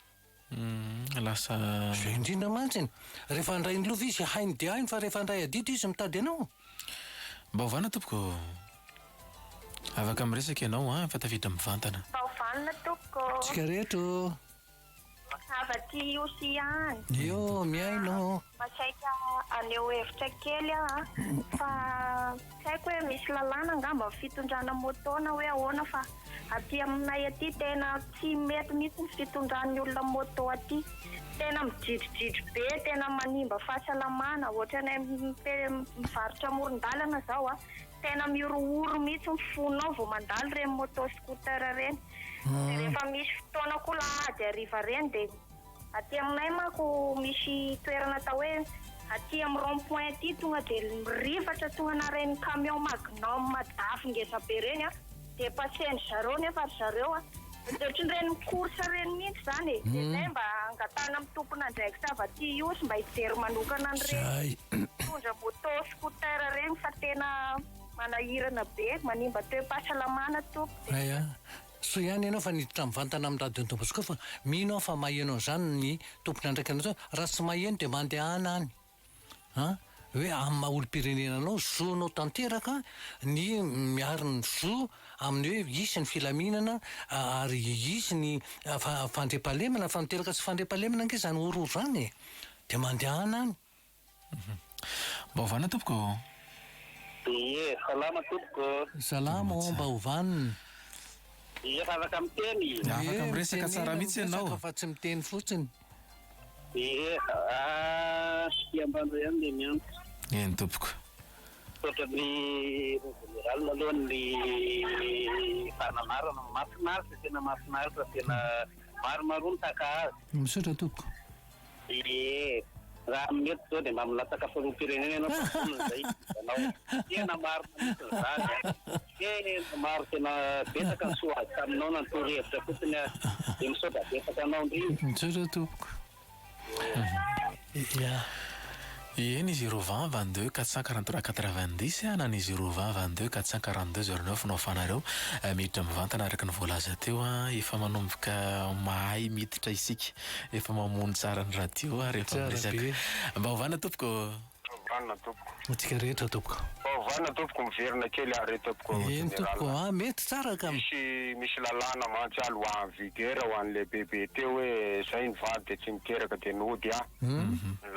lasa zay indrindra mantsiny rehefa andray ny lova izy hainy de hainy fa rehefa andray adidy izy mitady anao mba hovana tompoko afaka miresaka ianao fa tafiditra mivantana Baovanina tompoko tsika rehetra avaty osy ihany io miaino masaika aneo hevitra kely fa tsy haiko hoe misy lalàna angamba fitondrana motona hoe ahoana fa aty aminay aty tena tsy mety mihitsy ny fitondran'ny olona moto aty tena mijidrijidry be tena manimba fahasalamana ohatranay mivarotra amoron-dalana zao tena miorooro mihitsy mifonao vao mandalo reny moto scooter reny de rehefa misy fotoana koa lahady ariva reny de aty aminay mako misy toerana atao hoe aty amin'ny rond-point aty tonga de mirivatra tonga na reny camion magnum madafy ngeza be reny de paseny zareo nefa zareo ohatran'ireny course reny mihitsy zany de zay mba angatana amin'ny tompona ndraiky sa avaty iosy mba hijery manokana an'ireny tondra moto scooter reny fa tena manahirana be manimba toe-pahasalamana tompo so ihany ianao fa niditra mivantana amin'ny radio tompotsy koa fa mino aho fa mahianao zany ny tompona ndraiky anao raha tsy maheno de mandehana any hoe amin'ny maha-olo-pirenenanao zonao tanteraka ny miary ny zo amin'ny hoe isy ny filaminana ary isy ny fandrepalemana fa miteraka tsy fandrepalemana nke zany ororo zany de mandehana any mba hovana tompoko salama tompoko salama mba hovanina afaka miteny afaka miresaka tsara mihitsy ianao fa tsy miteny fotsiny ambandro ihany le miantso eny tompoko ohatrany général aloha ny fanamarana mafinaritra tena mafinaritra tena maromaro ny taka azy misaotra tompoko raha mety zao de mba milataka firenena ianao zay anao tena marina zany maro tena betaka ny soazy taminao nantoro-hevitra fotsiny de misaotra betaka anao ndrindra misaotra tompoko eny 020 22 443 90 na ny 020 22 442 09 no afanareo miditra mivantana araka ny voalaza teo efa manomboka mahay miditra isika efa mamono tsara ny radio rehefa miresaka mba hovana tompoko vanna tompoko tsika rehetra tompoko vanna tompoko miverina kely are tompoko eny tompoko mety tsara ka misy lalàna mantsy alo en vigueur ho an'le bebe teo hoe zay ny vady de tsy miteraka de nody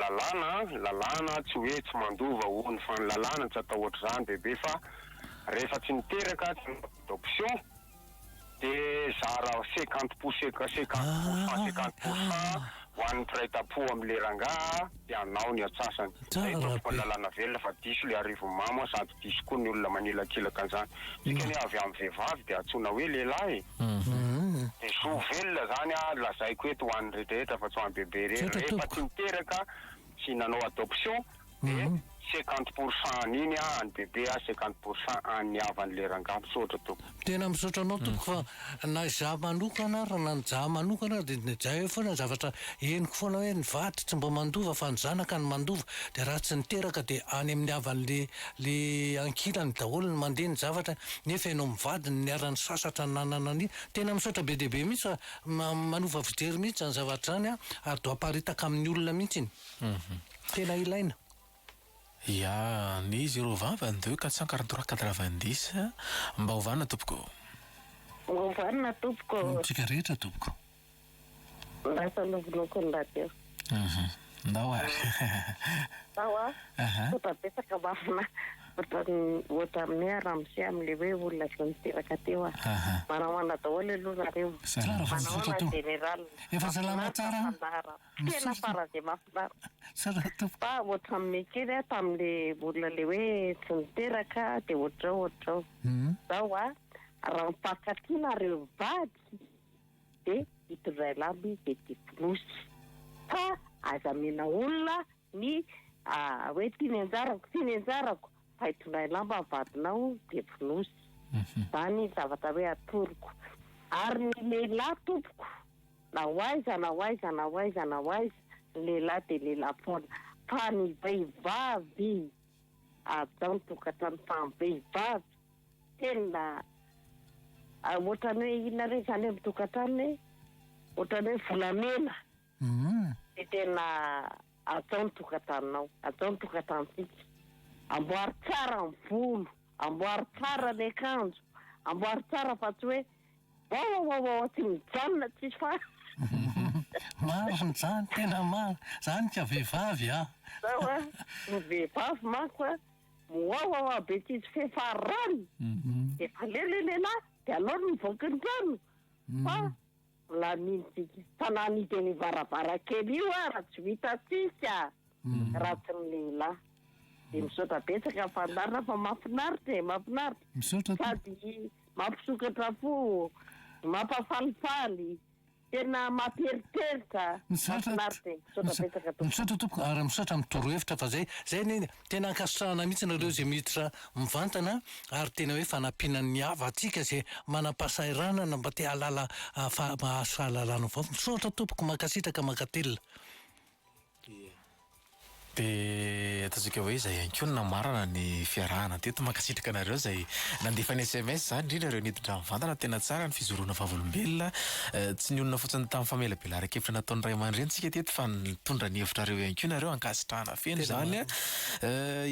lalàna tsy hoe tsy mandova ony fa ny lalàna tsy atao ohatry zany bebe fa rehefa tsy miteraka tsy adoption de zara 50% ho an'ny firaitapo am'le rangà dia anao ny atsasany lalàna velona fa diso le arivo mamo sady diso koa ny olona manilakilaka an'izany sikany avy amin'ny vehivavy dia atsona hoe lehilahy de zo velona zany a lazaiko eto ho an'ny rehetrarehetra fa tsy ho an'ny bebe rehefa tsy miteraka sy nanao adoption de 50% an'iny a any bebe a 50% any avan'le rangà misaotra toko tena misaotra anao toko fa na za manokana raha na nijaha manokana de nijaha eo foana zavatra henoko foana hoe nivatry tsy mba mandova fa ny zanaka ny mandova de raha tsy niteraka de any amin'ny avan'le ankilany daholo ny mandeha ny zavatra nefa ianao mivady ny niarany sasatra nanana any tena misaotra be dehibe mihitsy fa manova fijery mihitsy zany zavatra zany a ary doa aparitaka amin'ny olona mihitsy iny tena ilaina. Ya ny 020 22 443 90 mba hovana tompoko. Hovana tompoko. Tsika rehetra tompoko. Lasa novinoko ny radio. Ndao ary. Sawa. Tota betsaka mafina. Ohatra amin'ny ramose amin'le hoe olona sy niteraka teo a. Manahoana daholo aloha nareo. Manahoana general. Efa salama tsara. Tena fara dia mahafinaritra. Tsara tompoko. Fa ohatra amin'ny kely a tamin'le olona le hoe tsy niteraka dia ohatrao. Zao a raha mipakaty nareo vady dia hitondray lamby dia dipinosy. Fa aza mena olona ny hoe tiany anjarako fa hitondray lamba vadinao dia pinosy. Zany zavatra hoe atoroko. Ary ny lehilahy tompoko na hoaiza lehilahy dia lehilahy foana fa ny vehivavy atao tokatrano fa ny vehivavy tena ohatrany hoe inona re zany amin'ny tokatrano ohatrany hoe volamena dia tena atao ny tokatranonao atao ny tokatranontsika amboary tsara ny volo amboary tsara ny akanjo amboary tsara fa tsy hoe tsy mijanona tsisy fa maro zany tena maro zany ka vehivavy a zao a ny vehivavy manko a moaoa be tsisy fefarany dia fa lelehilahy dia alao no mivoaka ny trano fa lamintsika fananidy ny varavarakely io a raha tsy vita tsisy a raha tsy ny lehilahy dia misaotra betsaka fandarina fa mahafinaritra sady mampisokatra fo mampafalifaly tena mamperiperitra misaotra tompoko ary misaotra mitorohevitra fa zay ny tena ankasitrahana mihitsy nareo zay miditra mivantana ary tena hoe fanampinan'ny havatsika zay manam-pahasahiranana mba te halala mahasahalalana vao misaotra tompoko makasitraka makatelina dia ataontsika hoe zay ankonina marana ny fiarahana teto makasitraka anareo zay nandefa ny SMS zany indrindra reo niditra mivantana tena tsara ny fizoroana vavolombelona tsy ny olona fotsiny tamin'ny famelabela arakevitra nataon'ny ray aman-dreny tsika teto fa nitondra ny hevitra reo ankonareo ankasitrahana feno zany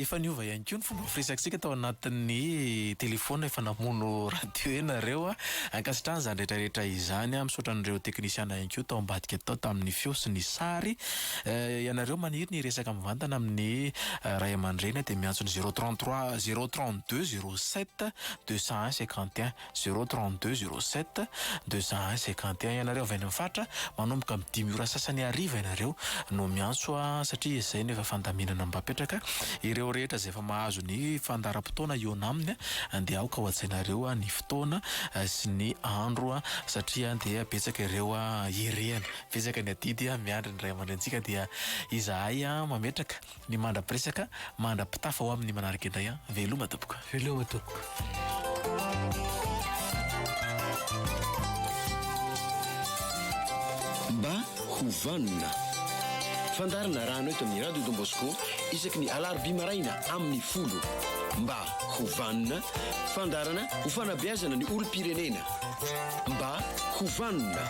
efa niova ankony fomba firesakitsika tao anatin'ny telefona efa namono radio enareo ankasitrahana zany rehetrarehetra izany misaotra an'ireo teknisiana anko tao ambadika tao tamin'ny feo sy ny sary ianareo maniry ny resaka mivantana amin'ny ray aman-dreny dia miantsony 033 032 07 201 51 032 07 201 51 ianareo avy any amin'ny fatra manomboka amin'ny 10 ora sasany ariva ianareo no miantso satria izay no efa fandaminana mbapetraka ireo rehetra izay efa mahazo ny fandaram-potoana iona aminy dia aoka ho atsainareo ny fotoana sy ny andro satria dia betsaka ireo irehany betsaka ny adidy miandry ny ray aman-drentsika dia izahay mametraka ny mandra-piresaka mandra-pitafa ao amin'ny manaraka indray veloma tompoko mba hovanina fandarina rano eto amin'ny radio Don Bosco isaky ny alarobia maraina amin'ny folo mba hovanina fandarana ho fanabeazana ny olo-pirenena mba hovanina